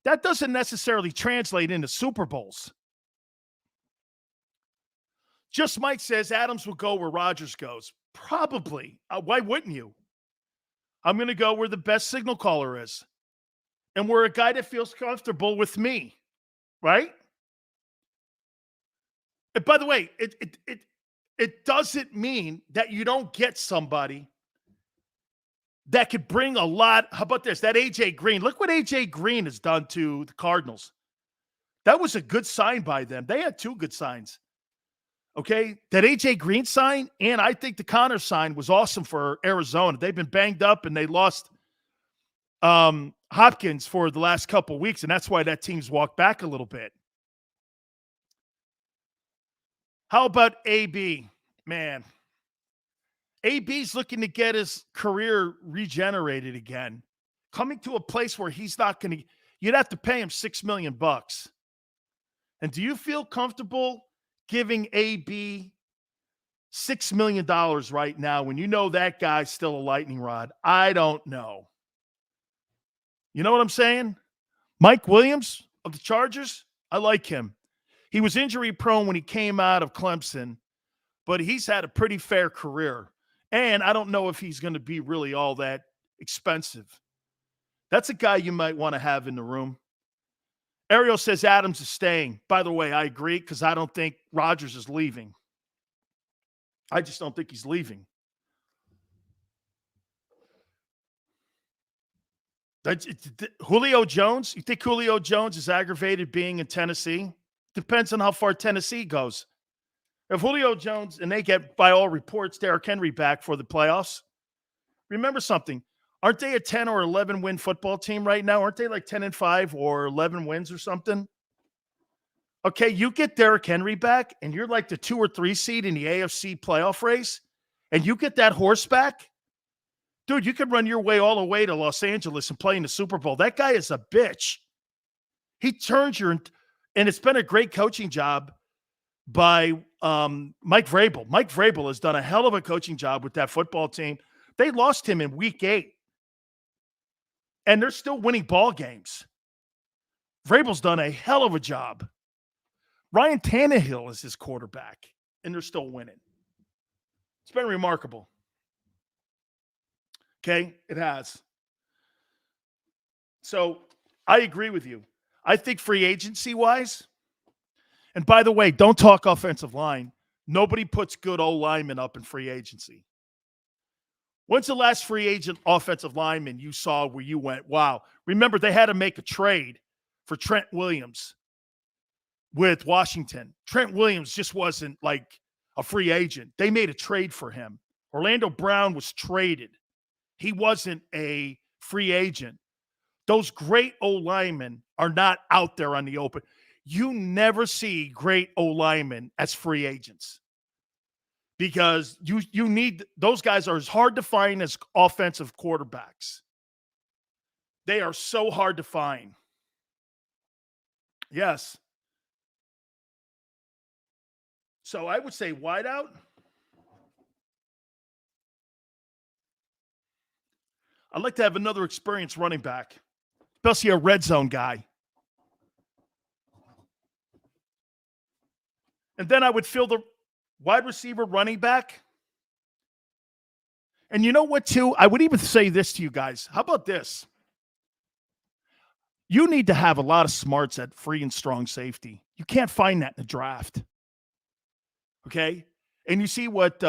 that doesn't necessarily translate into Super Bowls. Just Mike says Adams will go where Rodgers goes. Probably. Why wouldn't you? I'm going to go where the best signal caller is. And where a guy that feels comfortable with me. Right? And by the way, it doesn't mean that you don't get somebody that could bring a lot. How about this? That A.J. Green. Look what A.J. Green has done to the Cardinals. That was a good sign by them. They had two good signs. Okay? That A.J. Green sign, and I think the Connor sign was awesome for Arizona. They've been banged up, and they lost Hopkins for the last couple of weeks, and that's why that team's walked back a little bit. How about AB? Man. AB's looking to get his career regenerated again. Coming to a place where he's not going to – you'd have to pay him $6 million. And do you feel comfortable giving AB $6 million right now when you know that guy's still a lightning rod? I don't know. You know what I'm saying? Mike Williams of the Chargers, I like him. He was injury prone when he came out of Clemson, but he's had a pretty fair career. And I don't know if he's going to be really all that expensive. That's a guy you might want to have in the room. Ariel says Adams is staying. By the way, I agree because I don't think Rodgers is leaving. I just don't think he's leaving. Julio Jones, you think Julio Jones is aggravated being in Tennessee? Depends on how far Tennessee goes. If Julio Jones, and they get, by all reports, Derrick Henry back for the playoffs, remember something. Aren't they a 10 or 11 win football team right now? Aren't they like 10-5 or 11 wins or something? Okay, you get Derrick Henry back, and you're like the 2 or 3 seed in the AFC playoff race, and you get that horse back? Dude, you could run your way all the way to Los Angeles and play in the Super Bowl. That guy is a bitch. He turns your – and it's been a great coaching job by Mike Vrabel. Mike Vrabel has done a hell of a coaching job with that football team. They lost him in week 8. And they're still winning ball games. Vrabel's done a hell of a job. Ryan Tannehill is his quarterback, and they're still winning. It's been remarkable. Okay, it has. So I agree with you. I think free agency-wise, and by the way, don't talk offensive line. Nobody puts good old linemen up in free agency. When's the last free agent offensive lineman you saw where you went, wow? Remember, they had to make a trade for Trent Williams. with Washington. Trent Williams just wasn't like a free agent. They made a trade for him. Orlando Brown was traded. He wasn't a free agent. Those great O-linemen are not out there on the open. You never see great O-linemen as free agents because you need – those guys are as hard to find as offensive quarterbacks. They are so hard to find. Yes. So I would say wideout. I'd like to have another experienced running back, especially a red zone guy. And then I would fill the wide receiver running back. And you know what, too? I would even say this to you guys. How about this? You need to have a lot of smarts at free and strong safety. You can't find that in the draft. Okay? And you see what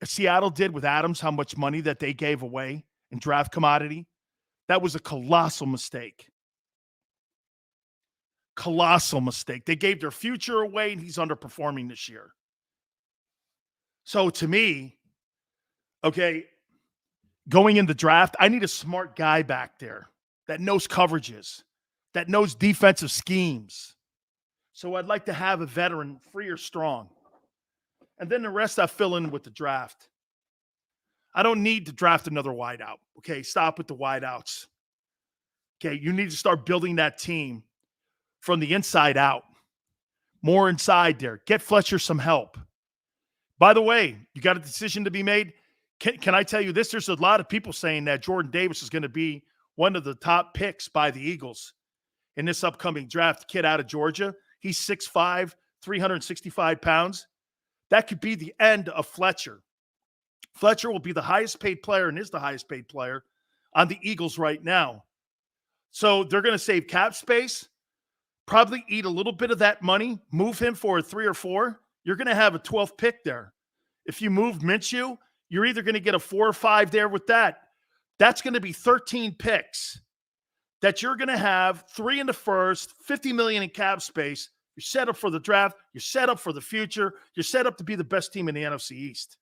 Seattle did with Adams, how much money that they gave away in draft commodity. That was a colossal mistake. Colossal mistake. They gave their future away, and he's underperforming this year. So to me, okay, going in the draft, I need a smart guy back there that knows coverages, that knows defensive schemes. So I'd like to have a veteran, free or strong. And then the rest I fill in with the draft. I don't need to draft another wideout. Okay, stop with the wideouts. Okay, you need to start building that team from the inside out. More inside there. Get Fletcher some help. By the way, you got a decision to be made. Can I tell you this? There's a lot of people saying that Jordan Davis is going to be one of the top picks by the Eagles in this upcoming draft. Kid out of Georgia. He's 6'5", 365 pounds. That could be the end of Fletcher. Fletcher will be the highest paid player and is the highest paid player on the Eagles right now. So they're going to save cap space, probably eat a little bit of that money, move him for a 3 or 4. You're going to have a 12th pick there. If you move Minshew, you're either going to get a 4 or 5 there with that. That's going to be 13 picks that you're going to have, 3 in the first, $50 million in cap space. You're set up for the draft. You're set up for the future. You're set up to be the best team in the NFC East.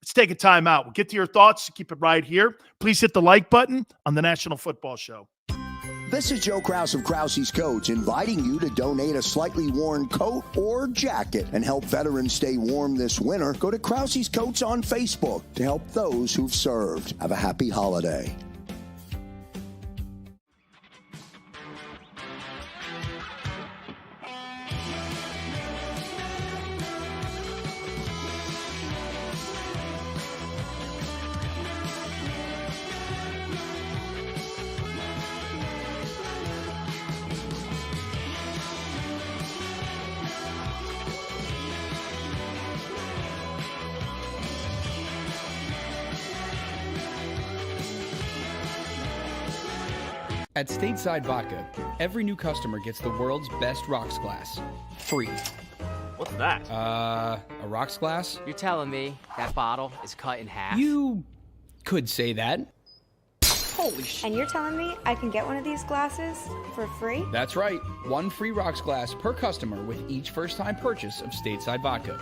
Let's take a time out. We'll get to your thoughts. Keep it right here. Please hit the like button on the National Football Show. This is Joe Krause of Krause's Coats, inviting you to donate a slightly worn coat or jacket and help veterans stay warm this winter. Go to Krause's Coats on Facebook to help those who've served. Have a happy holiday. At Stateside Vodka, every new customer gets the world's best rocks glass. Free. What's that? A rocks glass? You're telling me that bottle is cut in half? You could say that. Holy shit. And you're telling me I can get one of these glasses for free? That's right. 1 free rocks glass per customer with each first-time purchase of Stateside Vodka.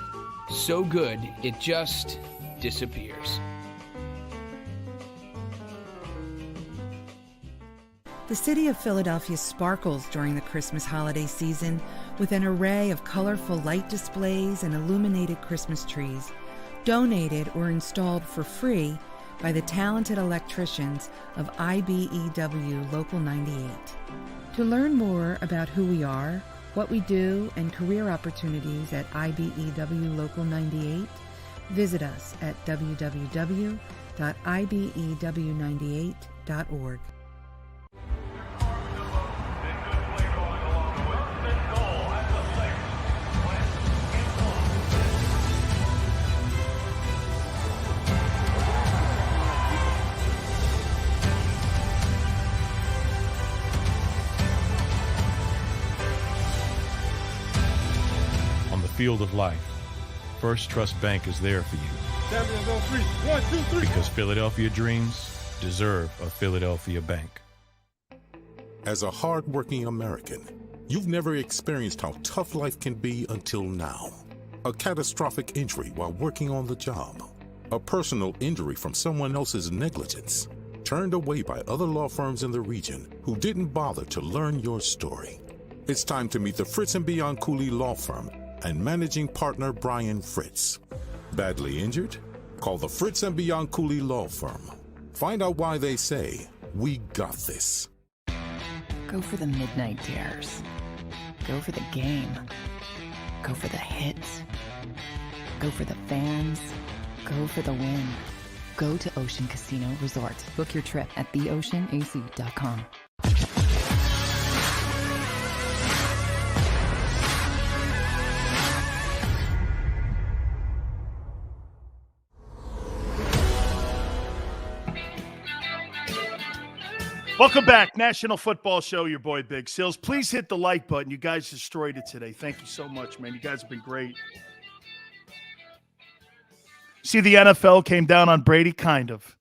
So good, it just disappears. The city of Philadelphia sparkles during the Christmas holiday season with an array of colorful light displays and illuminated Christmas trees, donated or installed for free by the talented electricians of IBEW Local 98. To learn more about who we are, what we do, and career opportunities at IBEW Local 98, visit us at www.ibew98.org. Field of life, First Trust Bank is there for you. Champions on 3. 1, 2, 3. Because Philadelphia dreams deserve a Philadelphia bank. As a hardworking American, You've never experienced how tough life can be until now. A catastrophic injury while working on the job. A personal injury from someone else's negligence. Turned away by other law firms in the region who didn't bother to learn your story. It's time to meet the Fritz & Bianculli Law Firm and managing partner Brian Fritz. Badly injured? Call the Fritz & Bianculli Law Firm. Find out why they say, "We got this." Go for the midnight dares. Go for the game. Go for the hits. Go for the fans. Go for the win. Go to Ocean Casino Resort. Book your trip at theoceanac.com. Welcome back. National Football Show, your boy Big Sills. Please hit the like button. You guys destroyed it today. Thank you so much, man. You guys have been great. See, the NFL came down on Brady, kind of.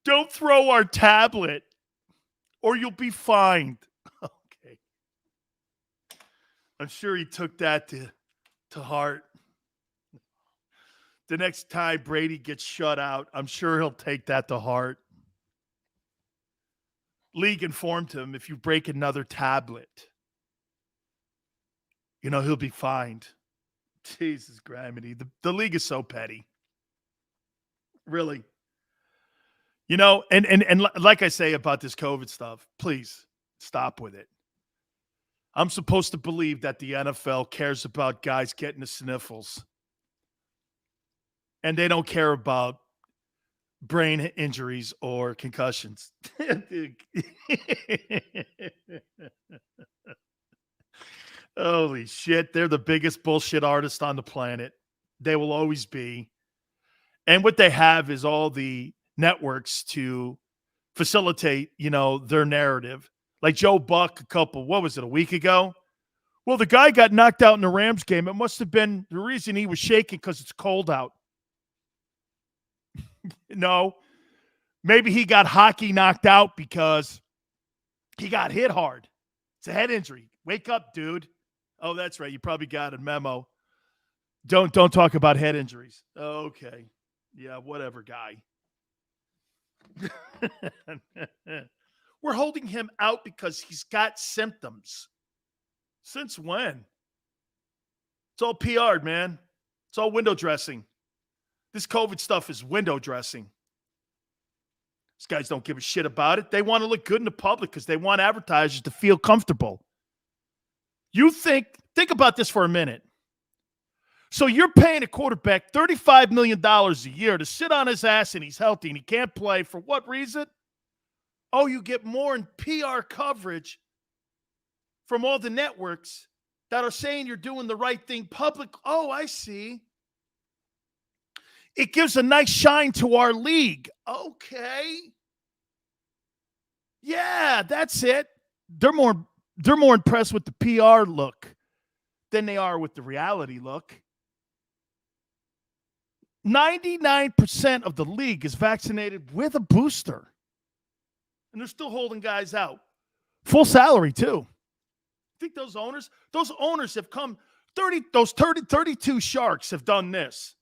Don't throw our tablet or you'll be fined. Okay. I'm sure he took that to heart. The next time Brady gets shut out, I'm sure he'll take that to heart. League informed him, if you break another tablet, he'll be fined. Jesus, Grammy. The league is so petty. Really. And like I say about this COVID stuff, please stop with it. I'm supposed to believe that the NFL cares about guys getting the sniffles. And they don't care about brain injuries or concussions. Holy shit. They're the biggest bullshit artists on the planet. They will always be. And what they have is all the networks to facilitate, their narrative. Like Joe Buck a week ago? Well, the guy got knocked out in the Rams game. It must have been the reason he was shaking because it's cold out. No, maybe he got hockey knocked out because he got hit hard. It's a head injury. Wake up, dude. Oh, that's right. You probably got a memo. Don't talk about head injuries. Okay. Yeah, whatever, guy. We're holding him out because he's got symptoms. Since when? It's all PR'd, man. It's all window dressing. This COVID stuff is window dressing. These guys don't give a shit about it. They want to look good in the public because they want advertisers to feel comfortable. You think about this for a minute. So you're paying a quarterback $35 million a year to sit on his ass and he's healthy and he can't play. For what reason? Oh, you get more in PR coverage from all the networks that are saying you're doing the right thing public. Oh, I see. It gives a nice shine to our league. Okay. Yeah, that's it. They're more impressed with the PR look than they are with the reality look. 99% of the league is vaccinated with a booster. And they're still holding guys out. Full salary, too. I think those owners have come, 32 sharks have done this.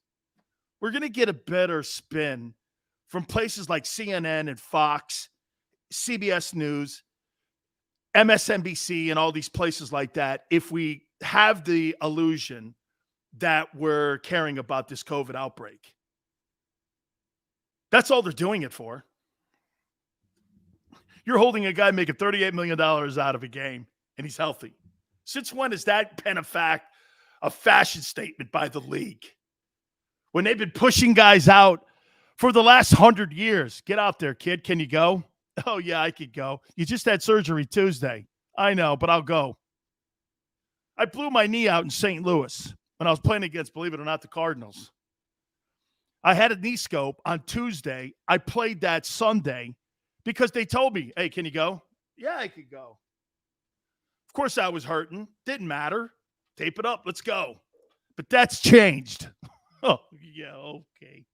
We're going to get a better spin from places like CNN and Fox, CBS News, MSNBC, and all these places like that if we have the illusion that we're caring about this COVID outbreak. That's all they're doing it for. You're holding a guy making $38 million out of a game, and he's healthy. Since when has that been a fashion statement by the league? When they've been pushing guys out for the last 100 years. Get out there, kid. Can you go? Oh, yeah, I could go. You just had surgery Tuesday. I know, but I'll go. I blew my knee out in St. Louis when I was playing against, believe it or not, the Cardinals. I had a knee scope on Tuesday. I played that Sunday because they told me, hey, can you go? Yeah, I could go. Of course I was hurting. Didn't matter. Tape it up. Let's go. But that's changed. Oh, yeah, okay.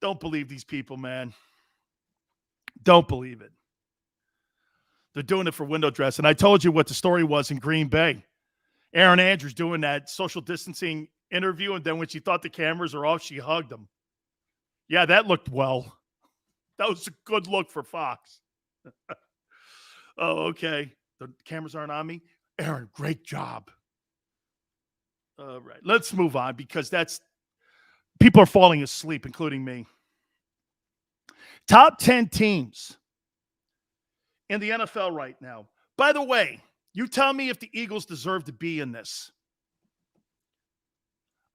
Don't believe these people, man. Don't believe it. They're doing it for window dress. And I told you what the story was in Green Bay. Aaron Andrews doing that social distancing interview, and then when she thought the cameras are off, she hugged him. Yeah, that looked well. That was a good look for Fox. Oh, okay. The cameras aren't on me. Aaron, great job. All right, let's move on because people are falling asleep, including me. Top 10 teams in the NFL right now. By the way, you tell me if the Eagles deserve to be in this.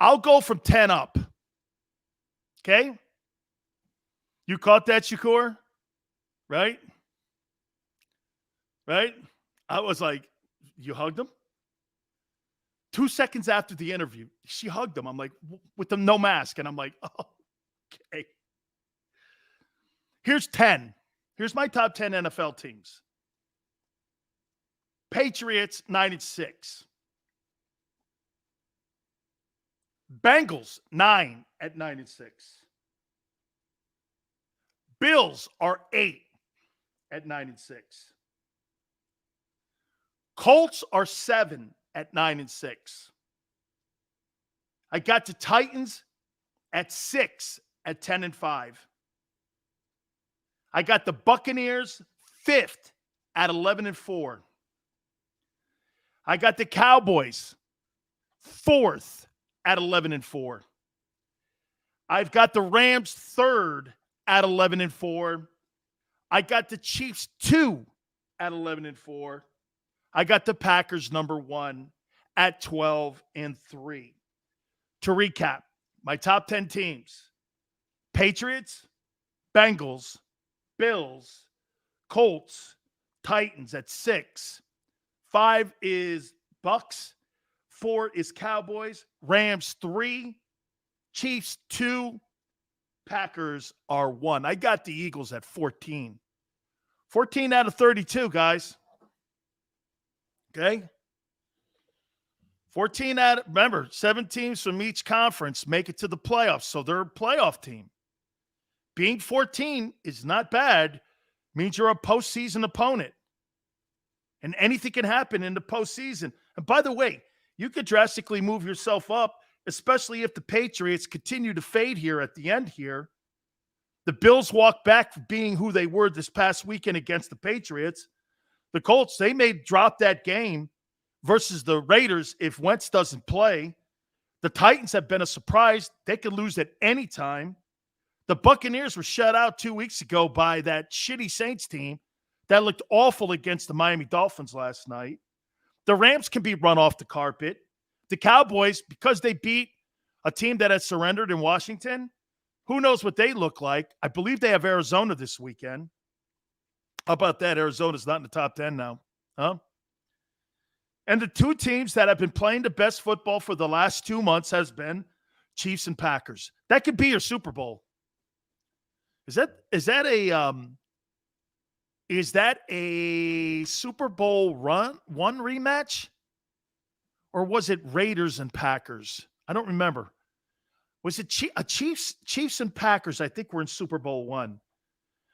I'll go from 10 up. Okay? You caught that, Shakur? Right? Right? I was like, you hugged him? 2 seconds after the interview, she hugged him. I'm like, with them no mask. And I'm like, oh, okay. Here's 10. Here's my top 10 NFL teams. Patriots, 9-6. Bengals, 9 at 9-6. Bills are 8 at 9-6. Colts are 7 at 9-6. I got the Titans at 6 at 10-5. I got the Buccaneers 5th at 11-4. I got the Cowboys 4th at 11-4. I've got the Rams 3rd at 11-4. I got the Chiefs 2 at 11-4. I got the Packers number 1 at 12-3. To recap, my top 10 teams: Patriots, Bengals, Bills, Colts, Titans at 6. 5 is Bucks. 4 is Cowboys. Rams 3. Chiefs 2. Packers are 1. I got the Eagles at 14. 14 out of 32, guys. Okay? remember, 7 teams from each conference make it to the playoffs, so they're a playoff team. Being 14 is not bad. Means you're a postseason opponent. And anything can happen in the postseason. And by the way, you could drastically move yourself up, especially if the Patriots continue to fade here at the end here. The Bills walk back from being who they were this past weekend against the Patriots. The Colts, they may drop that game versus the Raiders if Wentz doesn't play. The Titans have been a surprise. They could lose at any time. The Buccaneers were shut out 2 weeks ago by that shitty Saints team that looked awful against the Miami Dolphins last night. The Rams can be run off the carpet. The Cowboys, because they beat a team that had surrendered in Washington, who knows what they look like. I believe they have Arizona this weekend. How about that? Arizona's not in the top 10 now. Huh? And the 2 teams that have been playing the best football for the last 2 months has been Chiefs and Packers. That could be your Super Bowl. Is that a Super Bowl one rematch? Or was it Raiders and Packers? I don't remember. Was it Chiefs and Packers? I think were in Super Bowl one.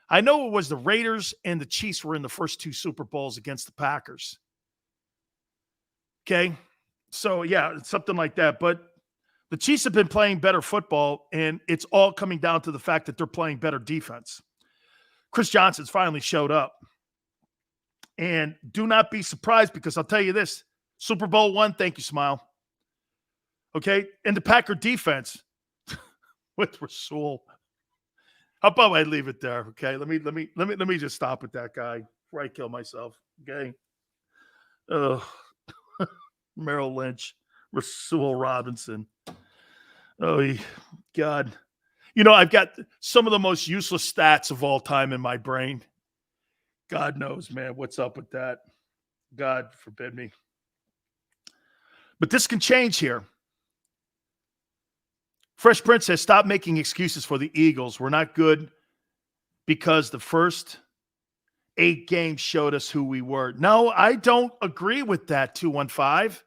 I know it was the Raiders and the Chiefs were in the first 2 Super Bowls against the Packers. Okay. So yeah, it's something like that. But the Chiefs have been playing better football, and it's all coming down to the fact that they're playing better defense. Chris Johnson's finally showed up. And do not be surprised, because I'll tell you this, Super Bowl one, thank you, Smile. Okay? And the Packer defense with Rasul. How about I leave it there? Okay. Let me just stop with that guy before I kill myself. Okay. Merrill Lynch, Rasul Robinson. Oh, God. You know, I've got some of the most useless stats of all time in my brain. God knows, man, what's up with that. God forbid me. But this can change here. Fresh Prince says, stop making excuses for the Eagles. We're not good because the first 8 games showed us who we were. No, I don't agree with that, 215.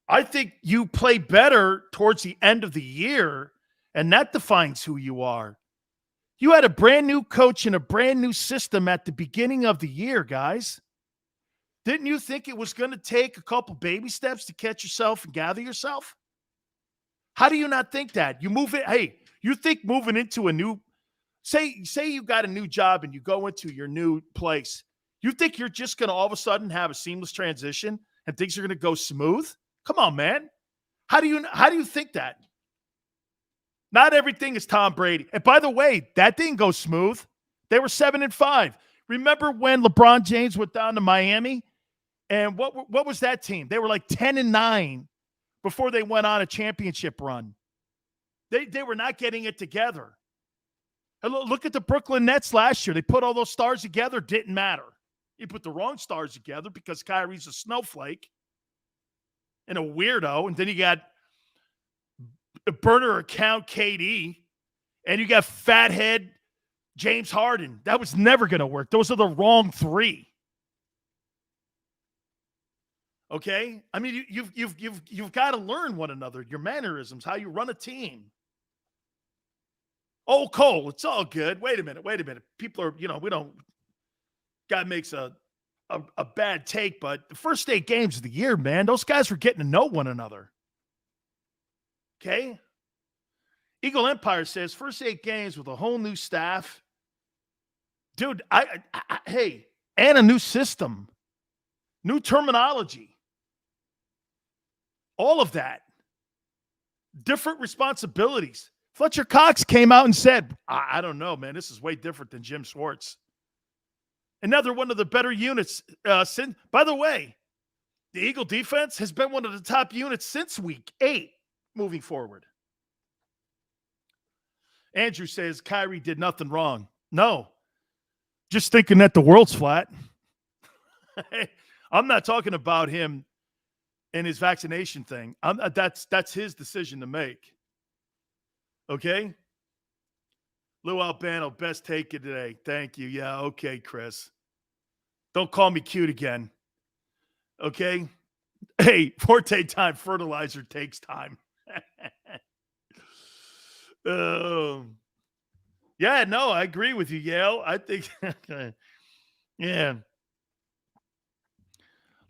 I think you play better towards the end of the year, and that defines who you are. You had a brand new coach and a brand new system at the beginning of the year, guys. Didn't you think it was going to take a couple baby steps to catch yourself and gather yourself? How do you not think that? You move it. Hey, you think moving into a new, say you got a new job and you go into your new place. You think you're just going to all of a sudden have a seamless transition and things are going to go smooth? Come on, man. How do you think that? Not everything is Tom Brady. And by the way, that didn't go smooth. They were 7-5. Remember when LeBron James went down to Miami? And what was that team? They were like 10-9 before they went on a championship run. They were not getting it together. And look at the Brooklyn Nets last year. They put all those stars together. Didn't matter. You put the wrong stars together because Kyrie's a snowflake and a weirdo. And then you got a burner account KD. And you got fathead James Harden. That was never going to work. Those are the wrong three. Okay? I mean, you've got to learn one another, your mannerisms, how you run a team. Oh, Cole, it's all good. Wait a minute. People are, we don't, guy makes a bad take, but the first 8 games of the year, man, those guys were getting to know one another. Okay? Eagle Empire says, first 8 games with a whole new staff. Dude, hey, and a new system, new terminology. All of that. Different responsibilities. Fletcher Cox came out and said, I don't know, man. This is way different than Jim Schwartz. Another one of the better units. By the way, the Eagle defense has been one of the top units since week 8 moving forward. Andrew says Kyrie did nothing wrong. No. Just thinking that the world's flat. I'm not talking about him and his vaccination thing. That's his decision to make. Okay? Lou Albano, best take of today. Thank you. Yeah, okay, Chris. Don't call me cute again. Okay? Hey, Forte time fertilizer takes time. Yeah, no, I agree with you, Yale. I think, yeah.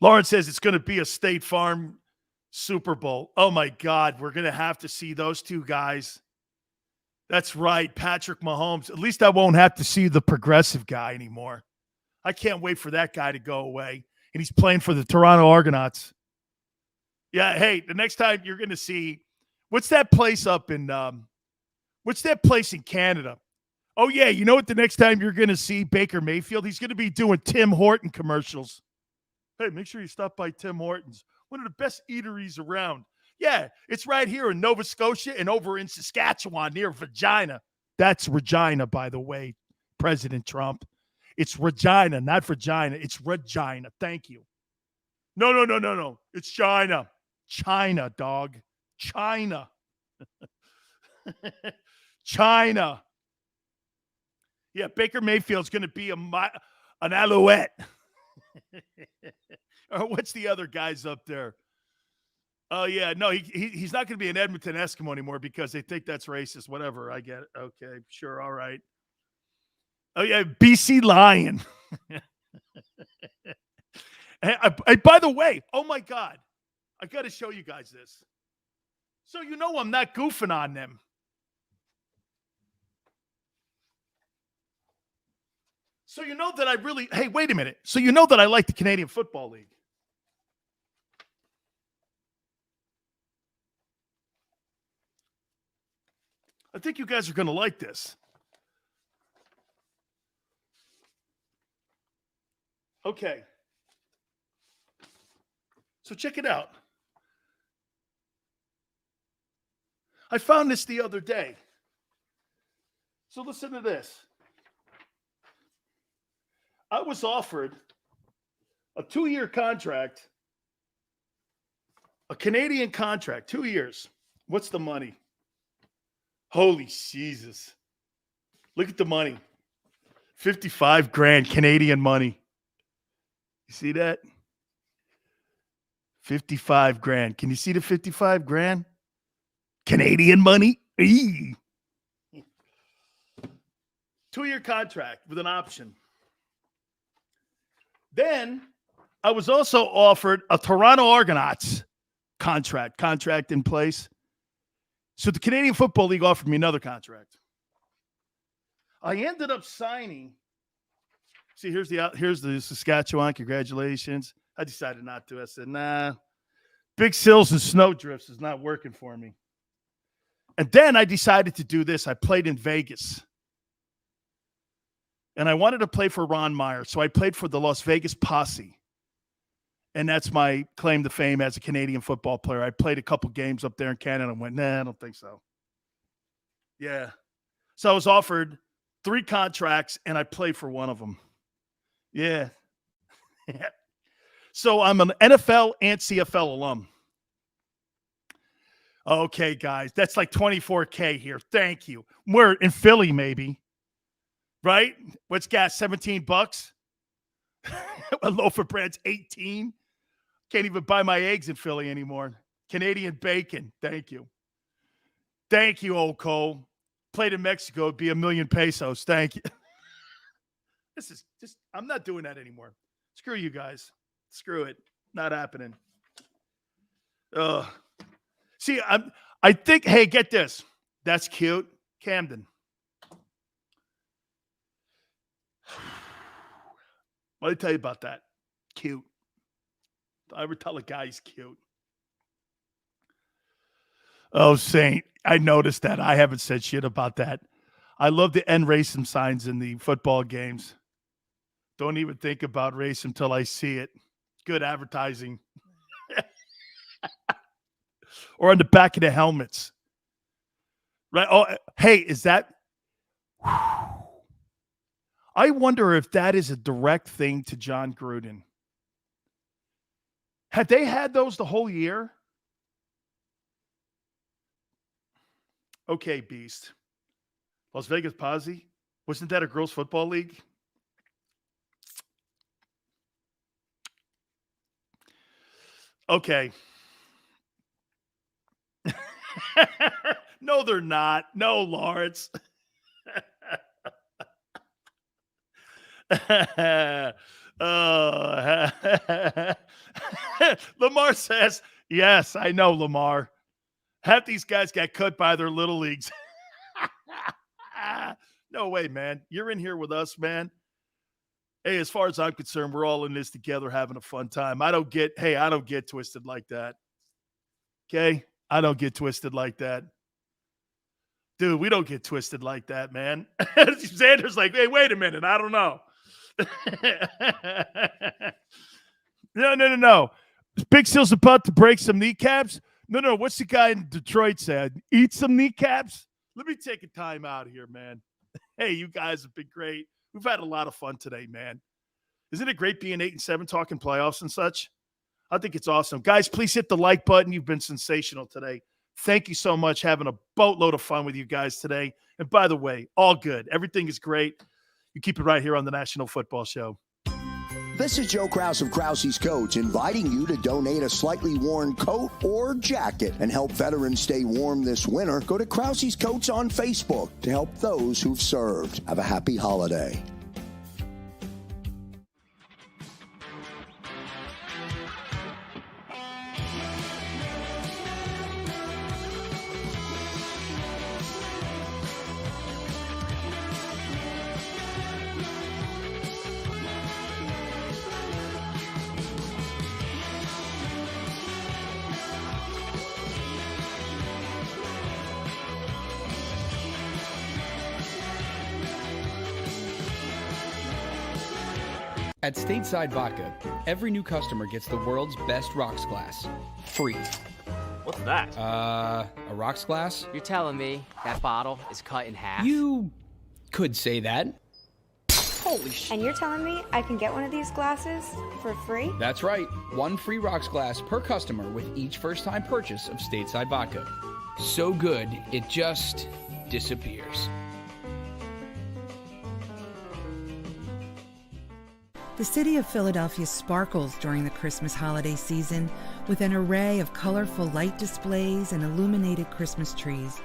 Lauren says it's going to be a State Farm Super Bowl. Oh, my God. We're going to have to see those two guys. That's right, Patrick Mahomes. At least I won't have to see the progressive guy anymore. I can't wait for that guy to go away. And he's playing for the Toronto Argonauts. Yeah, hey, the next time you're going to see, what's that place up in, what's that place in Canada? Oh, yeah, you know what the next time you're going to see Baker Mayfield? He's going to be doing Tim Horton commercials. Hey, make sure you stop by Tim Hortons. One of the best eateries around. Yeah, it's right here in Nova Scotia and over in Saskatchewan near Regina. That's Regina, by the way, President Trump. It's Regina, not Virginia. It's Regina. Thank you. No. It's China. China, dog. China. China. Yeah, Baker Mayfield's going to be an Alouette. Or what's the other guys up there? Oh, yeah. No, he's not going to be an Edmonton Eskimo anymore because they think that's racist. Whatever. I get it. Okay. Sure. All right. Oh, yeah. BC Lion. By the way, oh, my God. I got to show you guys this. So you know I'm not goofing on them. So you know that I really – hey, wait a minute. So you know that I like the Canadian Football League. I think you guys are going to like this. Okay. So check it out. I found this the other day. So listen to this. I was offered a 2-year contract, a Canadian contract, 2 years. What's the money? Holy Jesus. Look at the money. 55 grand Canadian money. You see that? 55 grand. Can you see the 55 grand? Canadian money? Eee. 2-year contract with an option. Then I was also offered a Toronto Argonauts contract in place. So the Canadian Football League offered me another contract. I ended up signing. See, here's the Saskatchewan. Congratulations. I decided not to. I said, nah, big sills and snow drifts is not working for me. And then I decided to do this. I played in Vegas. And I wanted to play for Ron Meyer. So I played for the Las Vegas Posse. And that's my claim to fame as a Canadian football player. I played a couple games up there in Canada and went, nah, I don't think so. Yeah. So I was offered 3 contracts, and I played for one of them. Yeah. So I'm an NFL and CFL alum. Okay, guys, that's like $24K here. Thank you. We're in Philly, maybe. Right? What's gas? $17? A loaf of bread's $18. Can't even buy my eggs in Philly anymore. Canadian bacon. Thank you. Thank you, old Cole. Played in Mexico, it'd be $1 million pesos. Thank you. This is just, I'm not doing that anymore. Screw you guys. Screw it. Not happening. See, I think, hey, get this. That's cute. Camden. What did I tell you about that? Cute. Don't ever tell a guy he's cute. Oh, Saint. I noticed that. I haven't said shit about that. I love the end racism signs in the football games. Don't even think about race until I see it. Good advertising. Or on the back of the helmets. Right? Oh, hey, is that... I wonder if that is a direct thing to John Gruden. Had they had those the whole year? Okay, Beast. Las Vegas Posse? Wasn't that a girls' football league? Okay. No, they're not. No, Lawrence. Lamar says, yes, I know, Lamar. Half these guys got cut by their little leagues. No way, man. You're in here with us, man. Hey, as far as I'm concerned, we're all in this together having a fun time. I don't get twisted like that. Okay? I don't get twisted like that. Dude, we don't get twisted like that, man. Xander's like, hey, wait a minute. I don't know. No. Big Sil's about to break some kneecaps. No. What's the guy in Detroit said? Eat some kneecaps? Let me take a time out here, man. Hey, you guys have been great. We've had a lot of fun today, man. Isn't it great being 8-7, talking playoffs and such? I think it's awesome. Guys, please hit the like button. You've been sensational today. Thank you so much. Having a boatload of fun with you guys today. And by the way, all good. Everything is great. You keep it right here on the National Football Show. This is Joe Krause of Krause's Coats, inviting you to donate a slightly worn coat or jacket and help veterans stay warm this winter. Go to Krause's Coats on Facebook to help those who've served. Have a happy holiday. At Stateside Vodka, every new customer gets the world's best rocks glass, free. What's that? A rocks glass? You're telling me that bottle is cut in half? You could say that. Holy shit. And you're telling me I can get one of these glasses for free? That's right. 1 free rocks glass per customer with each first-time purchase of Stateside Vodka. So good, it just disappears. The city of Philadelphia sparkles during the Christmas holiday season with an array of colorful light displays and illuminated Christmas trees.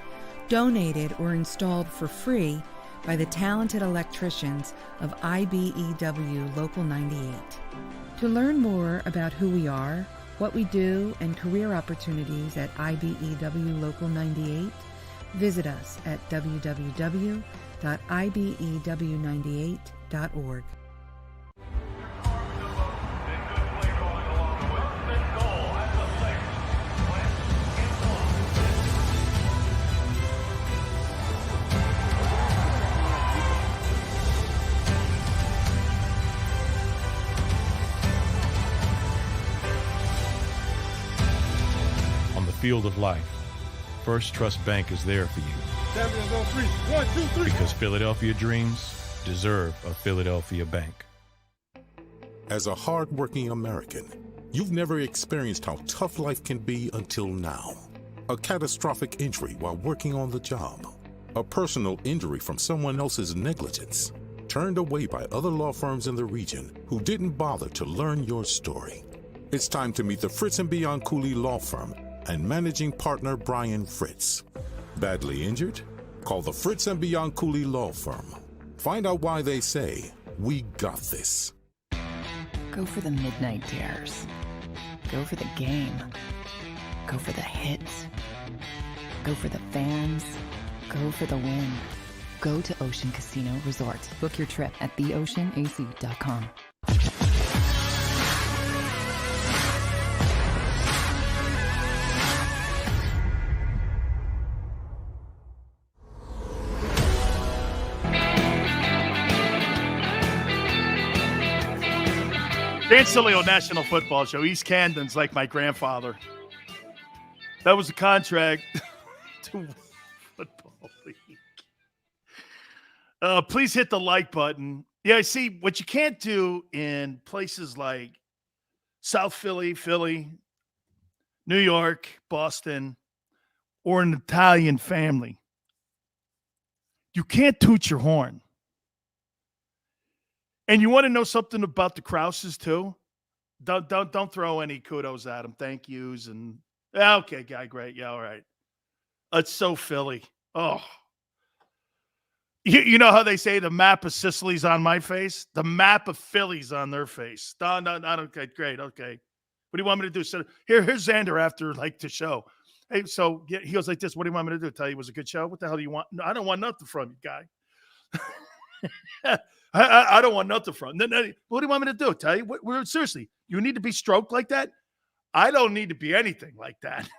Donated or installed for free, by the talented electricians of IBEW Local 98. To learn more about who we are, what we do, and career opportunities at IBEW Local 98, visit us at www.ibew98.org. Field of life, First Trust Bank is there for you. 7 on 3. 1, 2, 3. Because Philadelphia dreams deserve a Philadelphia bank. As a hardworking American, you've never experienced how tough life can be until now. A catastrophic injury while working on the job. A personal injury from someone else's negligence. Turned away by other law firms in the region who didn't bother to learn your story. It's time to meet the Fritz & Bianculli Law Firm and managing partner Brian Fritz. Badly injured? Call the Fritz & Bianculli Law Firm. Find out why they say, we got this. Go for the midnight dares. Go for the game. Go for the hits. Go for the fans. Go for the win. Go to Ocean Casino Resort. Book your trip at theoceanac.com. Dan Sileo, National Football Show. East Camden's like my grandfather. That was a contract to Football League. Please hit the like button. Yeah, see, what you can't do in places like South Philly, New York, Boston, or an Italian family, you can't toot your horn. And you want to know something about the Krauses too? Don't throw any kudos at them. Thank yous and okay, guy, great, yeah, all right. It's so Philly. Oh, you know how they say the map of Sicily's on my face? The map of Philly's on their face. No, okay, great, okay. What do you want me to do? So here's Xander after like the show. Hey, so he goes like this. What do you want me to do? Tell you it was a good show? What the hell do you want? No, I don't want nothing from you, guy. I don't want nothing from him. What do you want me to do? Tell you? Seriously, you need to be stroked like that? I don't need to be anything like that.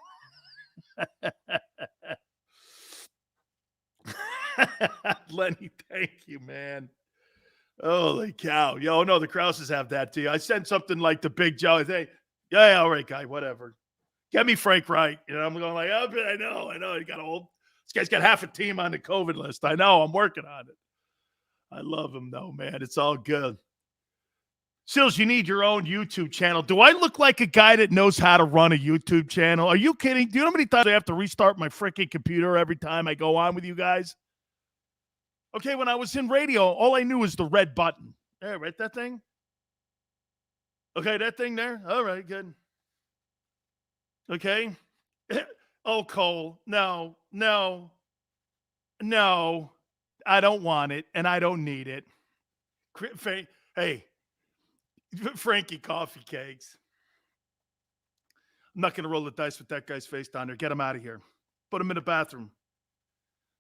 Lenny, thank you, man. Holy cow. Yo, no, the Krauses have that too. I sent something like the Big Joe. Hey, yeah, all right, guy, whatever. Get me Frank Wright. You know, I'm going like, oh, I know. He got old. This guy's got half a team on the COVID list. I know. I'm working on it. I love him, though, man. It's all good. Sills, you need your own YouTube channel. Do I look like a guy that knows how to run a YouTube channel? Are you kidding? Do you know how many times I have to restart my freaking computer every time I go on with you guys? Okay, when I was in radio, all I knew was the red button. There, right, that thing? Okay, that thing there? All right, good. Okay. Oh, Cole, no. I don't want it, and I don't need it. Hey, Frankie Coffee Cakes. I'm not going to roll the dice with that guy's face down there. Get him out of here. Put him in the bathroom.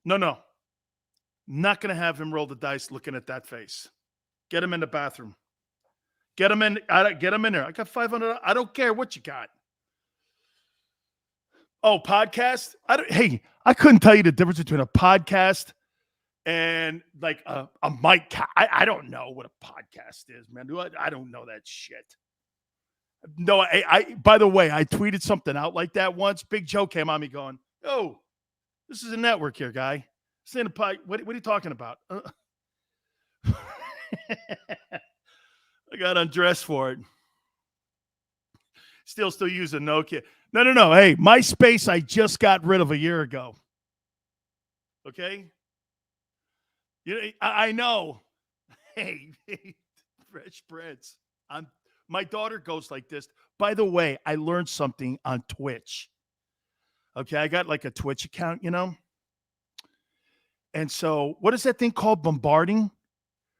No. Not going to have him roll the dice looking at that face. Get him in the bathroom. Get him in. Get him in there. I got 500. I don't care what you got. Oh, podcast? Hey, I couldn't tell you the difference between a podcast and like a mic. I don't know what a podcast is, man. I don't know that shit. No, I by the way, I tweeted something out like that once. Big Joe came on me going, "Oh, this is a network here, guy. This ain't a pod. What are you talking about?" I got undressed for it. Still using Nokia. No. Hey, MySpace I just got rid of a year ago. Okay? I know. Hey, Fresh Prince. My daughter goes like this. By the way, I learned something on Twitch. Okay, I got like a Twitch account, And so what is that thing called? Bombarding.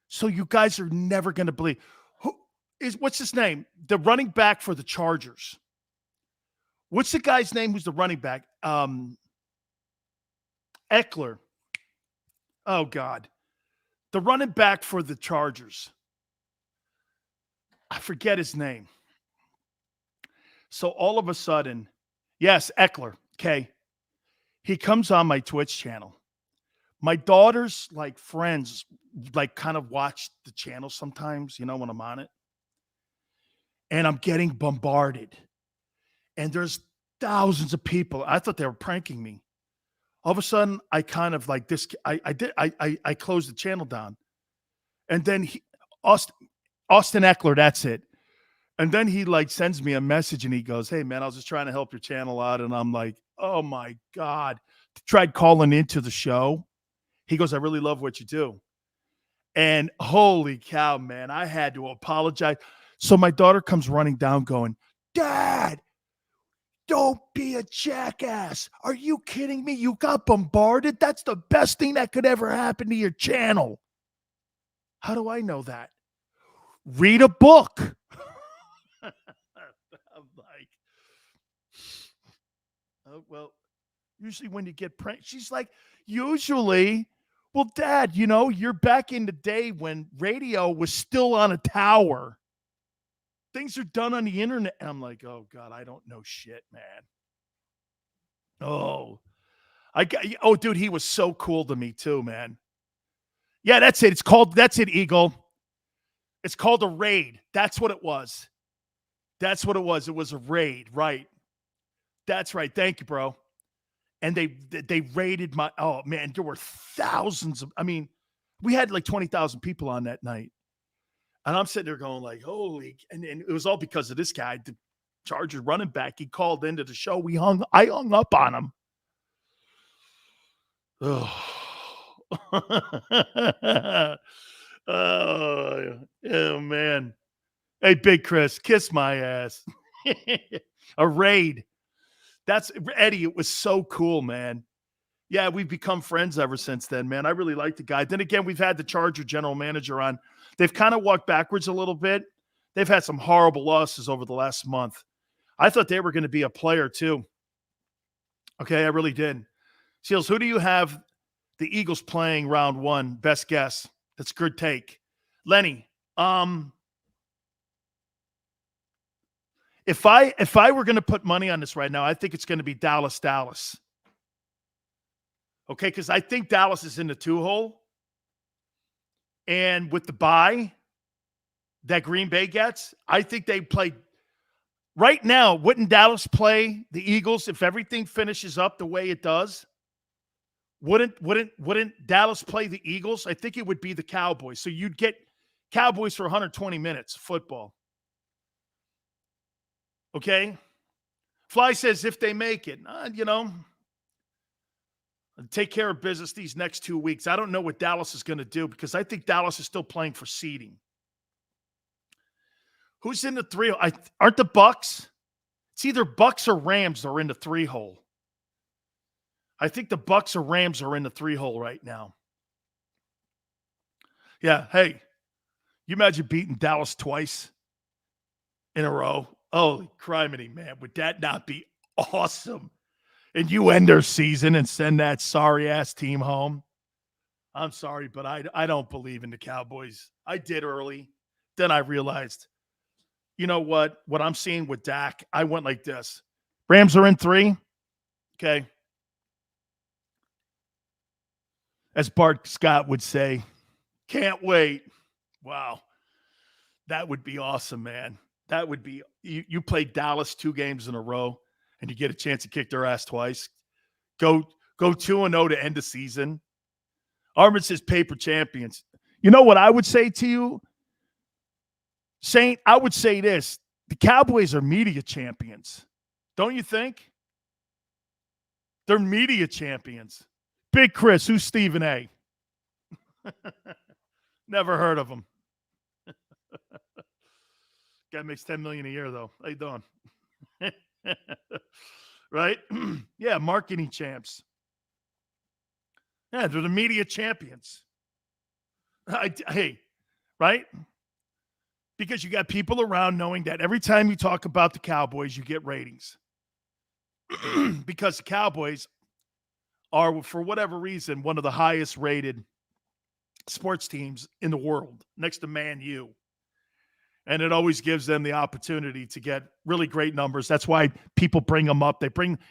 So you guys are never going to believe what's his name? The running back for the Chargers. What's the guy's name who's the running back? Eckler. Oh, God. The running back for the Chargers. I forget his name. So all of a sudden, yes, Eckler, okay. He comes on my Twitch channel. My daughter's like friends, like kind of watch the channel sometimes, when I'm on it. And I'm getting bombarded. And there's thousands of people. I thought they were pranking me. All of a sudden, I kind of like this. I closed the channel down. And then Austin Eckler, that's it. And then he like sends me a message and he goes, "Hey man, I was just trying to help your channel out." And I'm like, "Oh my God." Tried calling into the show. He goes, "I really love what you do." And holy cow, man, I had to apologize. So my daughter comes running down going, "Dad, don't be a jackass. Are you kidding me? You got bombarded? That's the best thing that could ever happen to your channel." How do I know that? Read a book. I'm like, oh, well, usually when you get pranked, she's like, usually, well, Dad, you're back in the day when radio was still on a tower. Things are done on the internet. And I'm like, oh, God, I don't know shit, man. Oh, dude, he was so cool to me too, man. Yeah, that's it. That's it, Eagle. It's called a raid. That's what it was. It was a raid, right? That's right. Thank you, bro. And they raided oh man, there were thousands of, we had like 20,000 people on that night. And I'm sitting there going like, holy, and it was all because of this guy, the Chargers running back. He called into the show. I hung up on him. Oh man. Hey, Big Chris, kiss my ass. A raid. That's Eddie. It was so cool, man. Yeah, we've become friends ever since then, man. I really like the guy. Then again, we've had the Charger general manager on. They've kind of walked backwards a little bit. They've had some horrible losses over the last month. I thought they were going to be a player too. Okay, I really did. Seals, who do you have the Eagles playing round one? Best guess. That's a good take. Lenny, if I were going to put money on this right now, I think it's going to be Dallas. Okay, because I think Dallas is in the 2-hole. And with the bye that Green Bay gets, I think they play right now. Wouldn't Dallas play the Eagles if everything finishes up the way it does? Wouldn't Dallas play the Eagles? I think it would be the Cowboys. So you'd get Cowboys for 120 minutes football. Okay? Fly says if they make it, take care of business these next 2 weeks. I don't know what Dallas is going to do because I think Dallas is still playing for seeding. Who's in the 3? Aren't the Bucks? It's either Bucks or Rams are in the 3-hole. I think the Bucks or Rams are in the 3-hole right now. Yeah, hey, you imagine beating Dallas twice in a row? Holy criminy, man. Would that not be awesome? And you end their season and send that sorry-ass team home? I'm sorry, but I don't believe in the Cowboys. I did early. Then I realized, you know what? What I'm seeing with Dak, I went like this. Rams are in 3. Okay. As Bart Scott would say, can't wait. Wow. That would be awesome, man. That would be – you play Dallas 2 games in a row, and you get a chance to kick their ass twice. Go 2-0 to end the season. Armin says paper champions. You know what I would say to you, Saint? I would say this. The Cowboys are media champions. Don't you think? They're media champions. Big Chris, who's Stephen A? Never heard of him. Guy makes $10 million a year, though. How you doing? Right? Yeah, marketing champs. Yeah, they're the media champions. Hey, right? Because you got people around knowing that every time you talk about the Cowboys, you get ratings. Because the Cowboys are, for whatever reason, one of the highest rated sports teams in the world, next to Man U. And it always gives them the opportunity to get really great numbers. That's why people bring them up.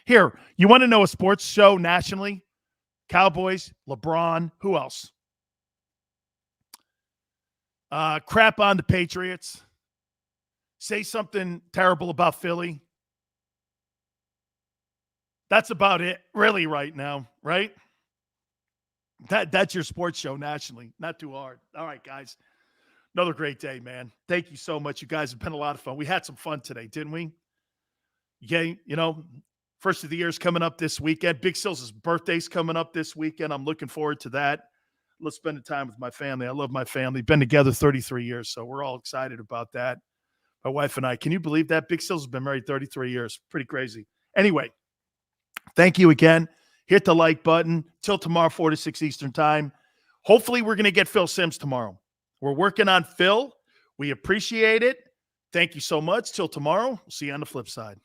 Here, you want to know a sports show nationally? Cowboys, LeBron, who else? Crap on the Patriots. Say something terrible about Philly. That's about it, really, right now, right? That's your sports show nationally. Not too hard. All right, guys. Another great day, man. Thank you so much. You guys have been a lot of fun. We had some fun today, didn't we? Yeah, first of the year is coming up this weekend. Big Sills' birthday's coming up this weekend. I'm looking forward to that. Let's spend the time with my family. I love my family. Been together 33 years, so we're all excited about that. My wife and I. Can you believe that? Big Sills has been married 33 years. Pretty crazy. Anyway, thank you again. Hit the like button. Till tomorrow, 4 to 6 Eastern time. Hopefully, we're going to get Phil Simms tomorrow. We're working on Phil. We appreciate it. Thank you so much. Till tomorrow. We'll see you on the flip side.